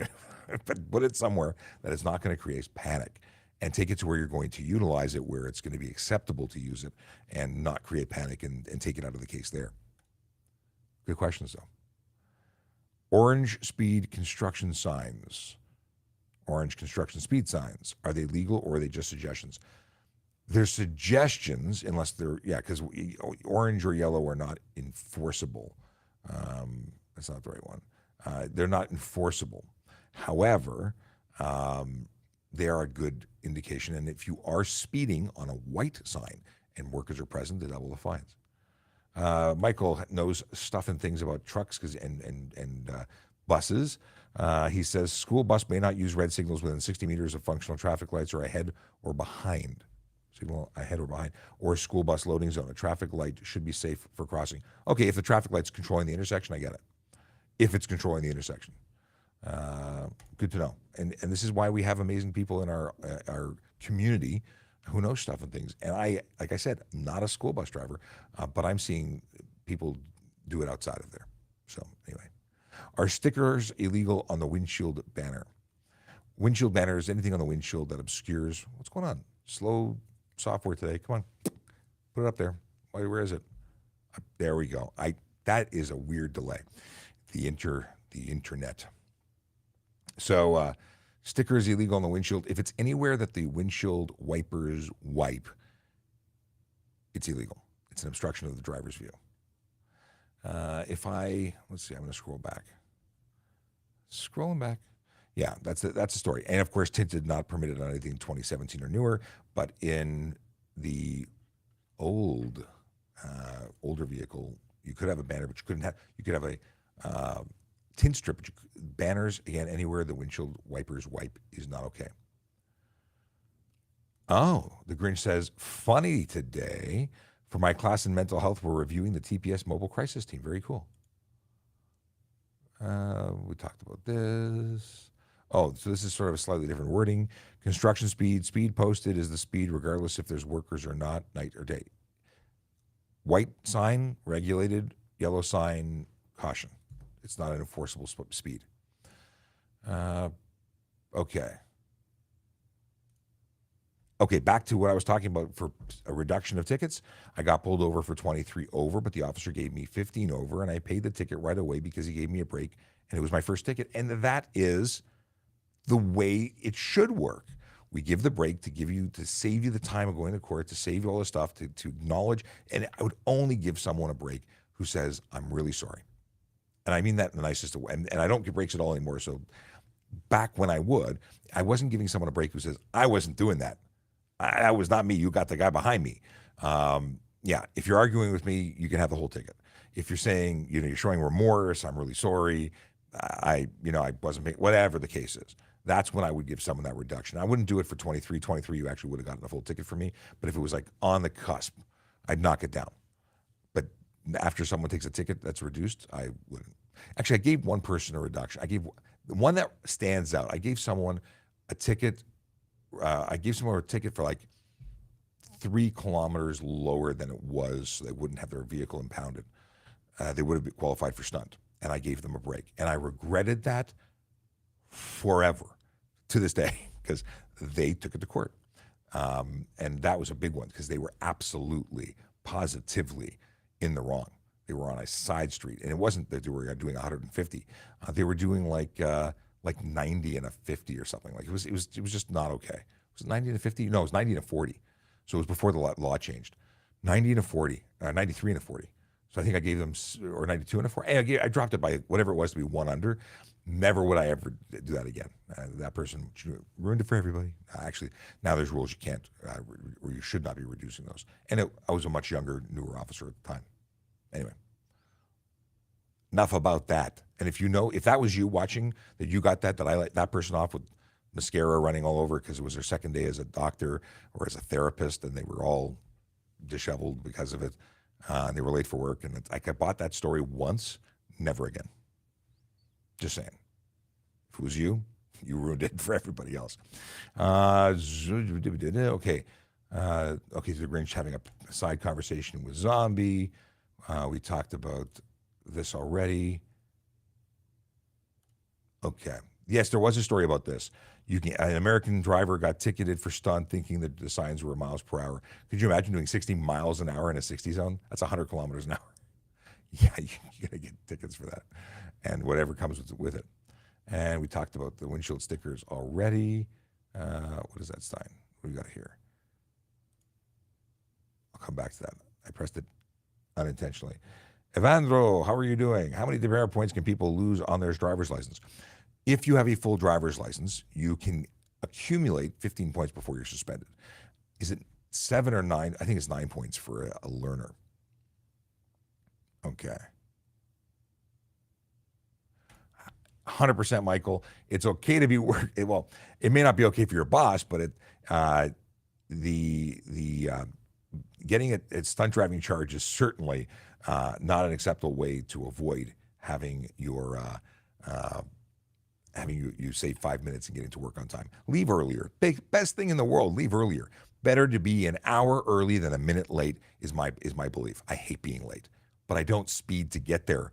But put it somewhere that is not going to create panic, and take it to where you're going to utilize it, where it's going to be acceptable to use it and not create panic, and take it out of the case there. Good questions, though. Orange speed construction signs. Orange construction speed signs. Are they legal, or are they just suggestions? They're suggestions, unless they're, because orange or yellow are not enforceable. That's not the right one. They're not enforceable. However, they are a good indication. And if you are speeding on a white sign and workers are present, they double the fines. Michael knows stuff and things about trucks and buses. He says school bus may not use red signals within 60 meters of functional traffic lights or ahead or behind. Signal ahead or behind, or school bus loading zone. A traffic light should be safe for crossing. Okay, if the traffic light's controlling the intersection, I get it. If it's controlling the intersection. Good to know. And this is why we have amazing people in our community who know stuff and things. And I, like I said, not a school bus driver, but I'm seeing people do it outside of there. So anyway, are stickers illegal on the windshield banner? Windshield banners, anything on the windshield that obscures. What's going on? Slow software today. Come on, put it up there. Where is it? There we go. That is a weird delay. The internet. So stickers illegal on the windshield. If it's anywhere that the windshield wipers wipe, it's illegal. It's an obstruction of the driver's view. Let's see, I'm going to scroll back. Scrolling back. Yeah, that's the story. And of course, tinted not permitted on anything 2017 or newer, but in the older vehicle, you could have a banner, but you could have a tint strip. But banners, again, anywhere the windshield wipers wipe is not okay. Oh, the Grinch says, funny today. For my class in mental health, we're reviewing the TPS mobile crisis team. Very cool. We talked about this. Oh, so this is sort of a slightly different wording. Construction speed posted is the speed regardless if there's workers or not, night or day. White sign, regulated. Yellow sign, caution. It's not an enforceable speed. Okay. Okay, back to what I was talking about for a reduction of tickets. I got pulled over for 23 over, but the officer gave me 15 over, and I paid the ticket right away because he gave me a break, and it was my first ticket. And that is the way it should work. We give the break to save you the time of going to court, to save you all this stuff, to acknowledge. And I would only give someone a break who says, I'm really sorry. And I mean that in the nicest way. And I don't give breaks at all anymore. So back when I wasn't giving someone a break who says, I wasn't doing that. That was not me. You got the guy behind me. Yeah, if you're arguing with me, you can have the whole ticket. If you're saying, you're showing remorse, I'm really sorry, I wasn't, whatever the case is, that's when I would give someone that reduction. I wouldn't do it for 23. 23, you actually would have gotten a full ticket for me. But if it was like on the cusp, I'd knock it down. But after someone takes a ticket that's reduced, I wouldn't. Actually, I gave one person a reduction. I gave one that stands out. I gave someone a ticket. I gave someone a ticket for like 3 kilometers lower than it was, so they wouldn't have their vehicle impounded. They would have been qualified for stunt, and I gave them a break. And I regretted that forever to this day because they took it to court. And that was a big one because they were absolutely, positively in the wrong. They were on a side street, and it wasn't that they were doing 150. They were doing like 90 and a 50 or something. Like it was just not okay. Was it 90 and a 50? No, it was 90 and a 40. So it was before the law changed. 90 and a 40, 93 and a 40. So I think I gave them, or 92 and a 40. I dropped it by whatever it was to be one under. Never would I ever do that again. That person ruined it for everybody. Actually, now there's rules you can't, or you should not be reducing those. And I was a much younger, newer officer at the time. Anyway, enough about that. And if that was you watching, that you got that I let that person off with mascara running all over because it was their second day as a doctor or as a therapist, and they were all disheveled because of it. And they were late for work. And I bought that story once, never again. Just saying. If it was you, you ruined it for everybody else. Okay. Okay, so the Grinch having a side conversation with Zombie. We talked about this already. Okay. Yes, there was a story about this. An American driver got ticketed for stunt thinking that the signs were miles per hour. Could you imagine doing 60 miles an hour in a 60 zone? That's 100 kilometers an hour. Yeah, you're going to get tickets for that. And whatever comes with it. And we talked about the windshield stickers already. What is that sign? What do we got here? I'll come back to that. I pressed it unintentionally. Evandro, how are you doing? How many demerit points can people lose on their driver's license? If you have a full driver's license, you can accumulate 15 points before you're suspended. Is it 7 or 9? I think it's 9 points for a learner. Okay. 100%, Michael. It's okay to be work. Well, it may not be okay for your boss, but the getting a stunt driving charge is certainly not an acceptable way to avoid having your having you save 5 minutes and getting to work on time. Leave earlier. Best thing in the world. Leave earlier. Better to be an hour early than a minute late is my belief. I hate being late, but I don't speed to get there.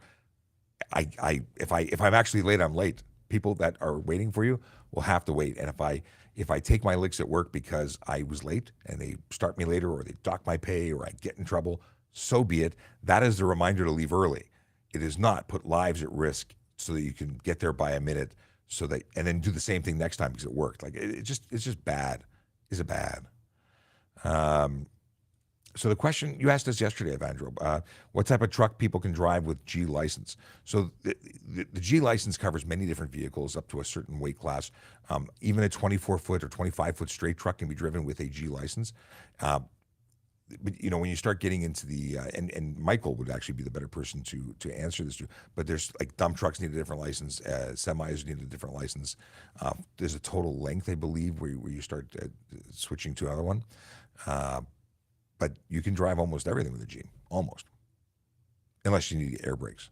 If I'm actually late, I'm late. People that are waiting for you will have to wait. And if I take my licks at work because I was late and they start me later or they dock my pay or I get in trouble, so be it. That is the reminder to leave early. It is not put lives at risk so that you can get there by a minute and then do the same thing next time because it worked. Like it's just bad. Is it bad? So the question you asked us yesterday, Evandro, what type of truck people can drive with G license? So the G license covers many different vehicles up to a certain weight class. Even a 24-foot or 25-foot straight truck can be driven with a G license. But when you start getting into the and Michael would actually be the better person to answer this. But there's like dump trucks need a different license, semis need a different license. There's a total length, I believe, where you start switching to another one. But you can drive almost everything with a G, almost, unless you need air brakes.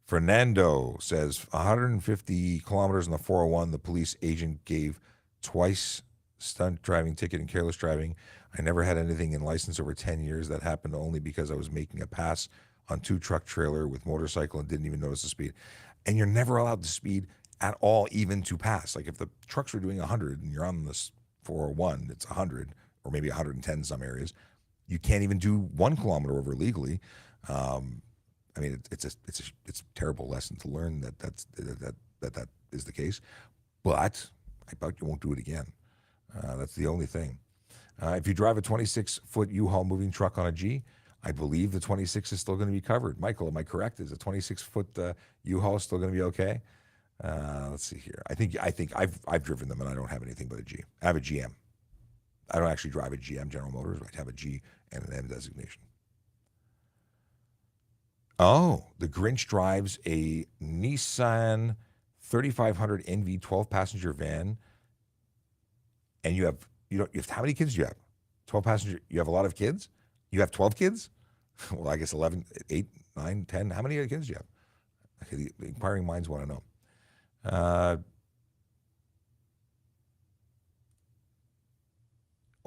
Fernando says 150 kilometers on the 401. The police agent gave twice stunt driving ticket and careless driving. I never had anything in license over 10 years. That happened only because I was making a pass on 2-truck trailer with motorcycle and didn't even notice the speed. And you're never allowed to speed at all, even to pass. Like if the trucks are doing 100 and you're on this 401, it's 100 or maybe 110 in some areas. You can't even do 1 kilometer over legally. I mean, it's a terrible lesson to learn that is the case. But I bet you won't do it again. That's the only thing. If you drive a 26-foot U-Haul moving truck on a G, I believe the 26 is still going to be covered. Michael, am I correct? Is a 26-foot U-Haul still going to be okay? Let's see here. I think I've driven them and I don't have anything but a G. I have a GM. I don't actually drive a GM, General Motors. I have a G and an M designation. Oh, the Grinch drives a Nissan 3500 NV 12-passenger van, and you have how many kids do you have? 12 passenger. You have a lot of kids. You have 12 kids. Well, I guess 11, 8, 9, 10. How many kids do you have? Okay, the inquiring minds want to know.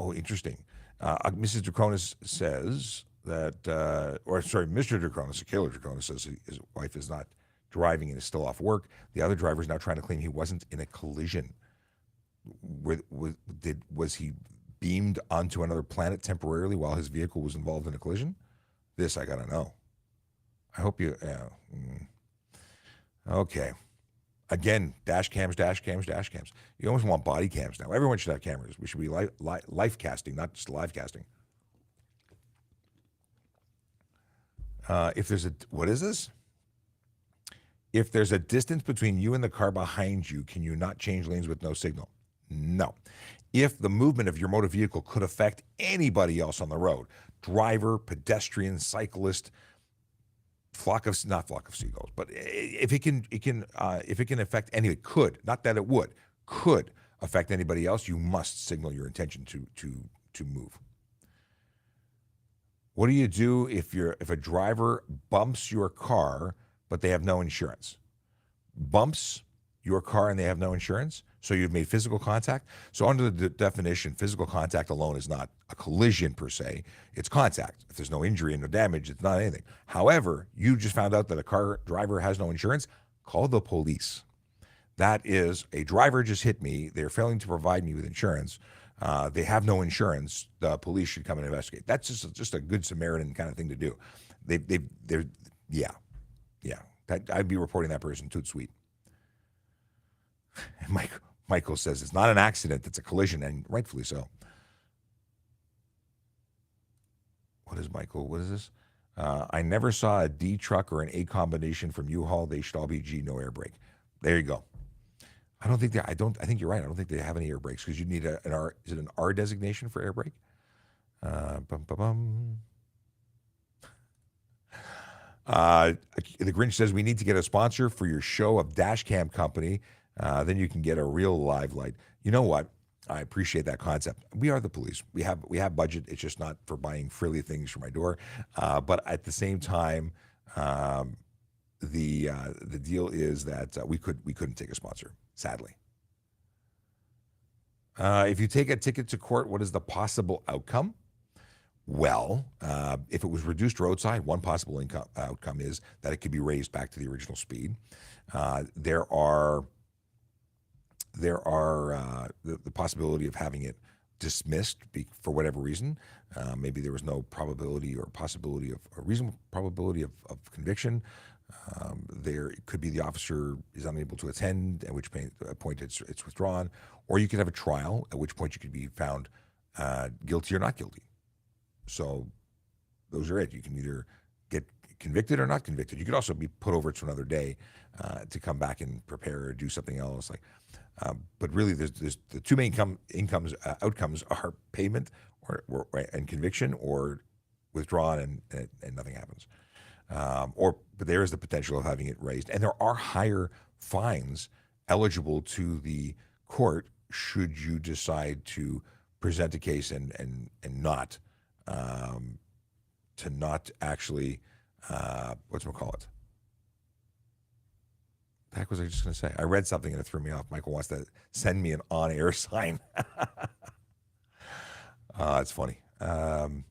Oh, interesting. Mrs. Draconis says that, Mr. Draconis, Kayla Draconis says his wife is not driving and is still off work. The other driver is now trying to claim he wasn't in a collision. Was he beamed onto another planet temporarily while his vehicle was involved in a collision? This I gotta know. I hope you. Okay. Again, dash cams. You almost want body cams now. Everyone should have cameras. We should be life casting, not just live casting. What is this? If there's a distance between you and the car behind you, can you not change lanes with no signal? No. If the movement of your motor vehicle could affect anybody else on the road, driver, pedestrian, cyclist, not flock of seagulls, but if it can affect anybody, could affect anybody else, you must signal your intention to move. What do you do if a driver bumps your car but they have no insurance? Bumps your car and they have no insurance? So you've made physical contact? So under the definition, physical contact alone is not a collision per se. It's contact. If there's no injury and no damage, it's not anything. However, you just found out that a car driver has no insurance, call the police. That is, a driver just hit me. They're failing to provide me with insurance. They have no insurance. The police should come and investigate. That's just a good Samaritan kind of thing to do. I'd be reporting that person to sweet. Michael says it's not an accident, it's a collision, and rightfully so. What is this? I never saw a D truck or an A combination from U-Haul. They should all be G, no air brake. There you go. I think you're right. I don't think they have any air brakes because you need an R. Is it an R designation for air brake? The Grinch says we need to get a sponsor for your show of dash cam company. Then you can get a real live light. You know what? I appreciate that concept. We are the police. We have budget. It's just not for buying frilly things for my door. But at the same time, the deal is that we couldn't take a sponsor, sadly. If you take a ticket to court, what is the possible outcome? Well, if it was reduced roadside, one possible outcome is that it could be raised back to the original speed. There are the possibility of having it dismissed for whatever reason. Maybe there was no probability or possibility of a reasonable probability of conviction. There could be the officer is unable to attend, at which point it's withdrawn, or you could have a trial, at which point you could be found guilty or not guilty. So those are it. You can either get convicted or not convicted. You could also be put over to another day to come back and prepare or do something else. But really, there's the two main outcomes are payment and conviction, or withdrawn and nothing happens. But there is the potential of having it raised, and there are higher fines eligible to the court should you decide to present a case and not to not actually whatchamacallit. The heck was I just going to say? I read something and it threw me off. Michael wants to send me an on-air sign. It's funny. But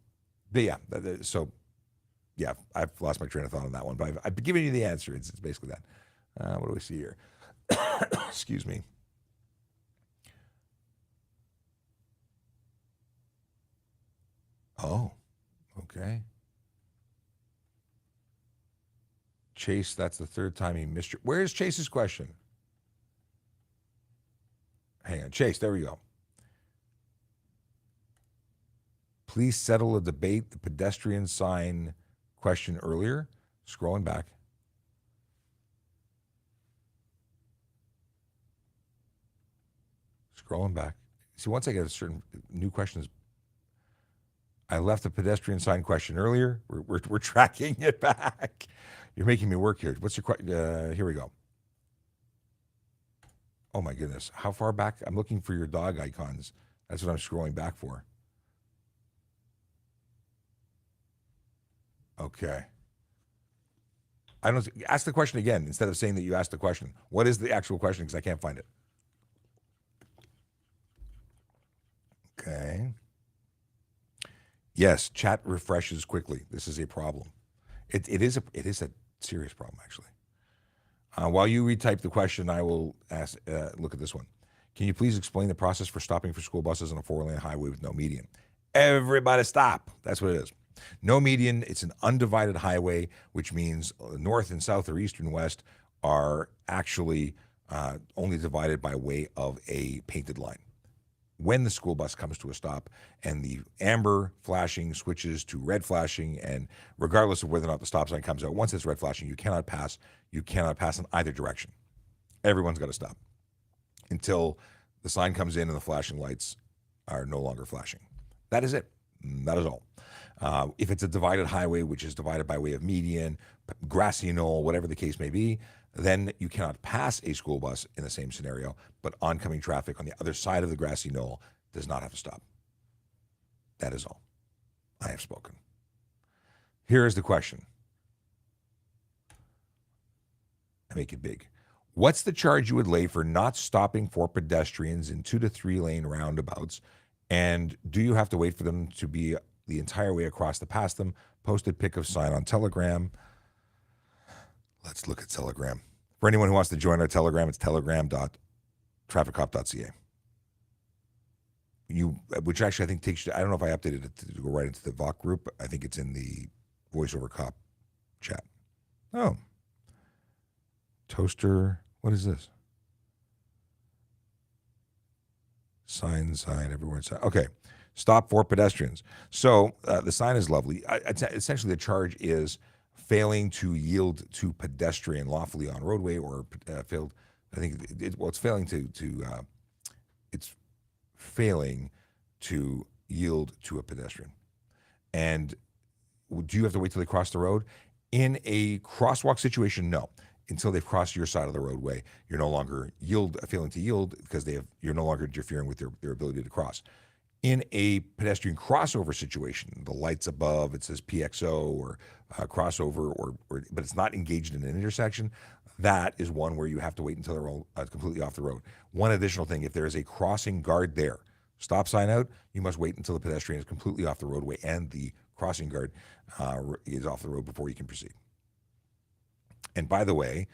yeah, so yeah, I've lost my train of thought on that one, but I've given you the answer. It's basically that. What do we see here? Excuse me. Oh, okay. Chase, that's the third time he missed your... Where's Chase's question? Hang on, Chase, there we go. Please settle a debate, the pedestrian sign question earlier. Scrolling back. Scrolling back. See, once I get a certain new questions, I left the pedestrian sign question earlier. We're tracking it back. You're making me work here. What's your question? Here we go. Oh my goodness. How far back? I'm looking for your dog icons. That's what I'm scrolling back for. Okay. I don't ask the question again instead of saying that you asked the question. What is the actual question? Because I can't find it. Okay. Yes, chat refreshes quickly. This is a problem. It is a serious problem, actually. While you retype the question, I will look at this one. Can you please explain the process for stopping for school buses on a 4-lane highway with no median? Everybody stop. That's what it is. No median. It's an undivided highway, which means north and south or east and west are actually only divided by way of a painted line. When the school bus comes to a stop and the amber flashing switches to red flashing, and regardless of whether or not the stop sign comes out, once it's red flashing, you cannot pass. You cannot pass in either direction. Everyone's got to stop until the sign comes in and the flashing lights are no longer flashing. That is it. That is all. If it's a divided highway, which is divided by way of median, grassy knoll, whatever the case may be, then you cannot pass a school bus in the same scenario, but oncoming traffic on the other side of the grassy knoll does not have to stop. That is all. I have spoken. Here is the question. I make it big. What's the charge you would lay for not stopping for pedestrians in 2 to 3 lane roundabouts? And do you have to wait for them to be the entire way across to pass them? Posted pic of sign on Telegram. Let's look at Telegram. For anyone who wants to join our Telegram, it's telegram.trafficcop.ca. Which actually I think takes you, I don't know if I updated it to go right into the VOC group. I think it's in the voiceover cop chat. Oh. Toaster. What is this? Sign, everywhere. Okay. Stop for pedestrians. So the sign is lovely. Essentially, the charge is failing to yield to pedestrian lawfully on roadway, or failed. I think it's failing it's failing to yield to a pedestrian. And do you have to wait till they cross the road? In a crosswalk situation, no. Until they've crossed your side of the roadway, you're no longer failing to yield because you're no longer interfering with their ability to cross. In a pedestrian crossover situation, the lights above, it says PXO or crossover, but it's not engaged in an intersection. That is one where you have to wait until they're all completely off the road. One additional thing, if there is a crossing guard there, stop sign out, you must wait until the pedestrian is completely off the roadway and the crossing guard is off the road before you can proceed. And by the way,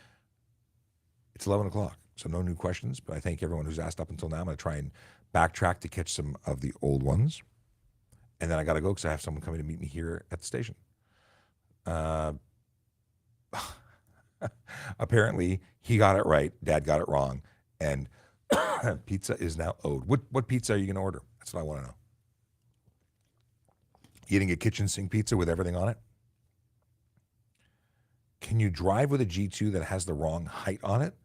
it's 11 o'clock, so no new questions, but I thank everyone who's asked up until now. I'm going to try and backtrack to catch some of the old ones. And then I got to go because I have someone coming to meet me here at the station. Apparently, he got it right. Dad got it wrong. And pizza is now owed. What pizza are you going to order? That's what I want to know. Eating a kitchen sink pizza with everything on it? Can you drive with a G2 that has the wrong height on it?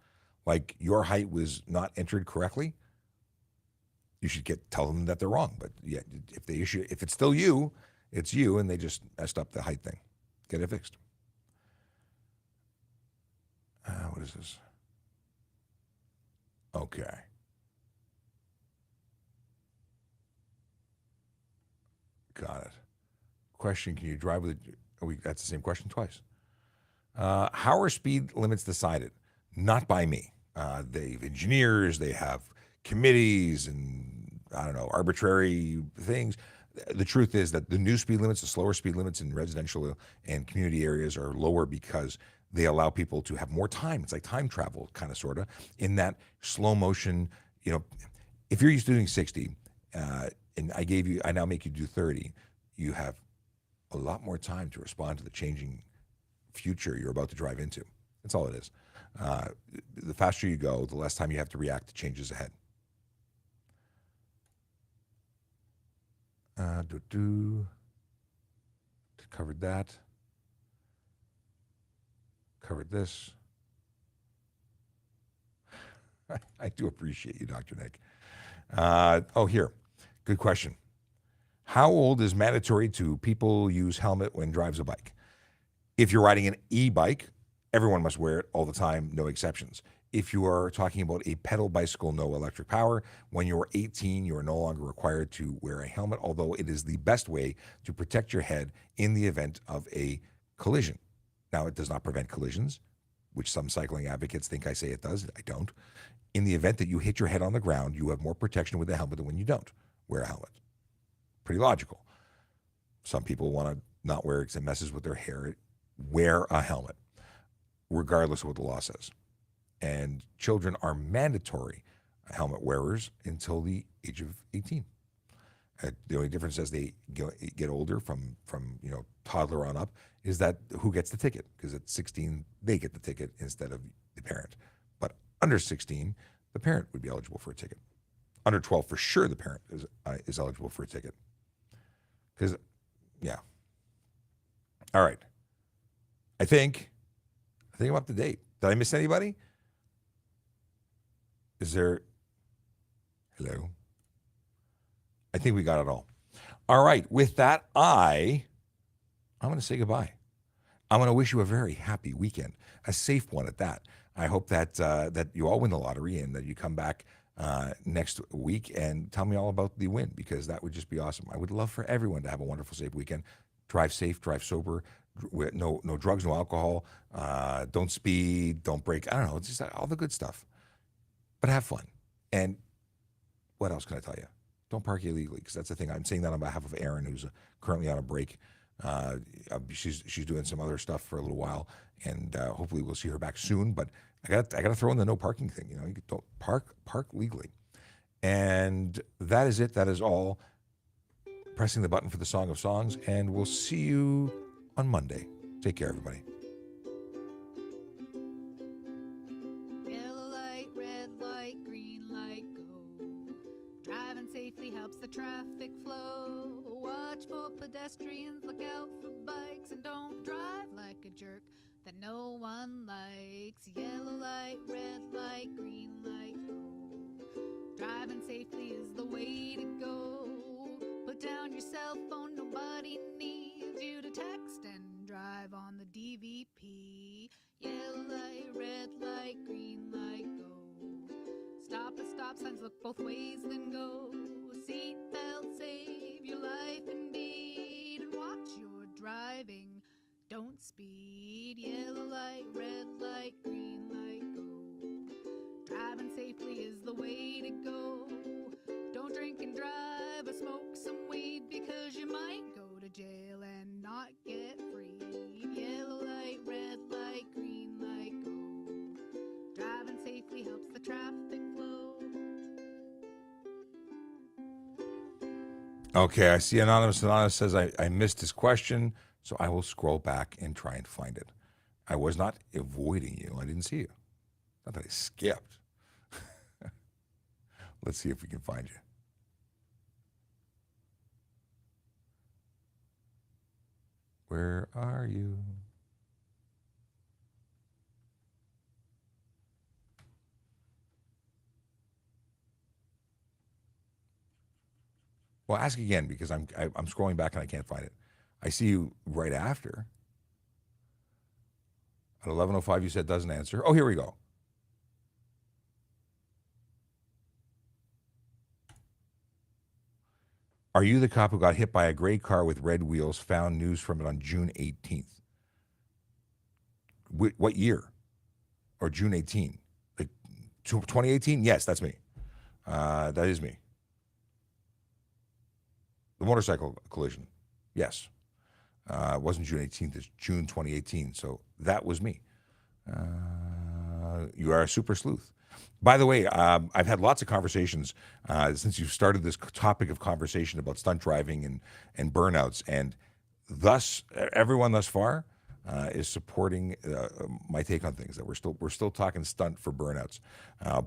Like your height was not entered correctly? You should tell them that they're wrong. But yeah, if it's still you, it's you, and they just messed up the height thing. Get it fixed. What is this? Okay. Got it. Question, can you drive with that's the same question twice. How are speed limits decided? Not by me. They have engineers, they have committees, and I don't know, arbitrary things. The truth is that the new speed limits, the slower speed limits in residential and community areas are lower because they allow people to have more time. It's like time travel, kind of, sort of, in that slow motion. You know, if you're used to doing 60, and I now make you do 30, you have a lot more time to respond to the changing future you're about to drive into. That's all it is. The faster you go, the less time you have to react to changes ahead. Covered that. Covered this. I do appreciate you, Dr. Nick. Here. Good question. How old is mandatory to people use helmet when drives a bike? If you're riding an e-bike, everyone must wear it all the time, no exceptions. If you are talking about a pedal bicycle, no electric power, when you're 18, you are no longer required to wear a helmet, although it is the best way to protect your head in the event of a collision. Now, it does not prevent collisions, which some cycling advocates think I say it does. I don't. In the event that you hit your head on the ground, you have more protection with a helmet than when you don't wear a helmet. Pretty logical. Some people want to not wear it because it messes with their hair. Wear a helmet, regardless of what the law says. And children are mandatory helmet wearers until the age of 18. The only difference as they get older from toddler on up is that who gets the ticket, because at 16 they get the ticket instead of the parent. But under 16, the parent would be eligible for a ticket. Under 12, for sure, the parent is eligible for a ticket. Because, yeah. All right. I think I'm up to date. Did I miss anybody? Is there? Hello? I think we got it all. All right. With that, I'm going to say goodbye. I'm going to wish you a very happy weekend, a safe one at that. I hope that that you all win the lottery and that you come back next week and tell me all about the win, because that would just be awesome. I would love for everyone to have a wonderful, safe weekend. Drive safe, drive sober, no drugs, no alcohol, don't speed, don't break. I don't know, it's just all the good stuff. But have fun. And what else can I tell you? Don't park illegally, because that's the thing. I'm saying that on behalf of Erin, who's currently on a break. She's doing some other stuff for a little while, and hopefully we'll see her back soon. But I got to throw in the no parking thing. You don't park legally, and that is it. That is all. Pressing the button for the Song of Songs, and we'll see you on Monday. Take care, everybody. Yellow light, red light, green light, go. Driving safely helps the traffic flow. Watch for pedestrians, look out for bikes, and don't drive like a jerk that no one likes. Yellow light, red light, green light, go. Driving safely is the way to go. Put down your cell phone, nobody needs you to text and drive on the DV. CVP. Yellow light, red light, green light, go. Stop at stop signs, look both ways, then go. Seatbelt, save your life indeed. And watch your driving, don't speed. Yellow light, red light, green light, go. Driving safely is the way to go. Don't drink and drive or smoke some weed, because you might go to jail and not get free. Yellow light, red light, green light, go. Driving safely helps the traffic flow. Okay, I see Anonymous. Anonymous says I missed his question, so I will scroll back and try and find it. I was not avoiding you. I didn't see you. Not that I skipped. Let's see if we can find you. Where are you? Well, ask again, because I'm scrolling back and I can't find it. I see you right after. At 11:05, you said doesn't answer. Oh, here we go. Are you the cop who got hit by a gray car with red wheels? Found news from it on June 18th. What year? Or June 18? Like 2018? Yes, that's me. That is me. The motorcycle collision. Yes. It wasn't June 18th. It's June 2018. So that was me. You are a super sleuth. By the way, I've had lots of conversations since you've started this topic of conversation about stunt driving and burnouts, and thus everyone thus far is supporting my take on things. That we're still talking stunt for burnouts,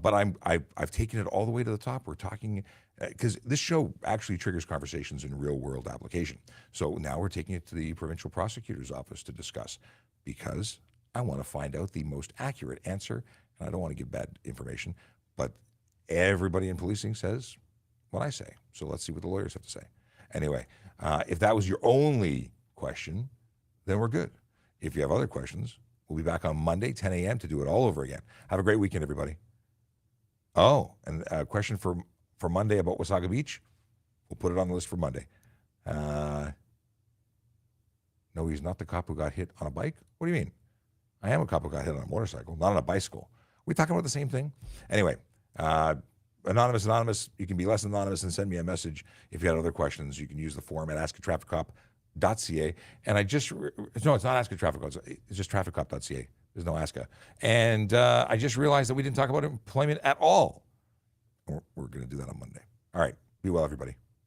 but I've taken it all the way to the top. We're talking because this show actually triggers conversations in real world application. So now we're taking it to the provincial prosecutor's office to discuss, because I want to find out the most accurate answer. I don't want to give bad information, but everybody in policing says what I say. So let's see what the lawyers have to say. Anyway, if that was your only question, then we're good. If you have other questions, we'll be back on Monday, 10 a.m. to do it all over again. Have a great weekend, everybody. Oh, and a question for Monday about Wasaga Beach. We'll put it on the list for Monday. No, he's not the cop who got hit on a bike. What do you mean? I am a cop who got hit on a motorcycle, not on a bicycle. We talking about the same thing? Anyway, Anonymous, you can be less anonymous and send me a message if you had other questions. You can use the form at askatrafficcop.ca. And no, it's not Ask a Traffic Cop. It's just trafficcop.ca. There's no Aska. And I just realized that we didn't talk about employment at all. We're going to do that on Monday. All right. Be well, everybody.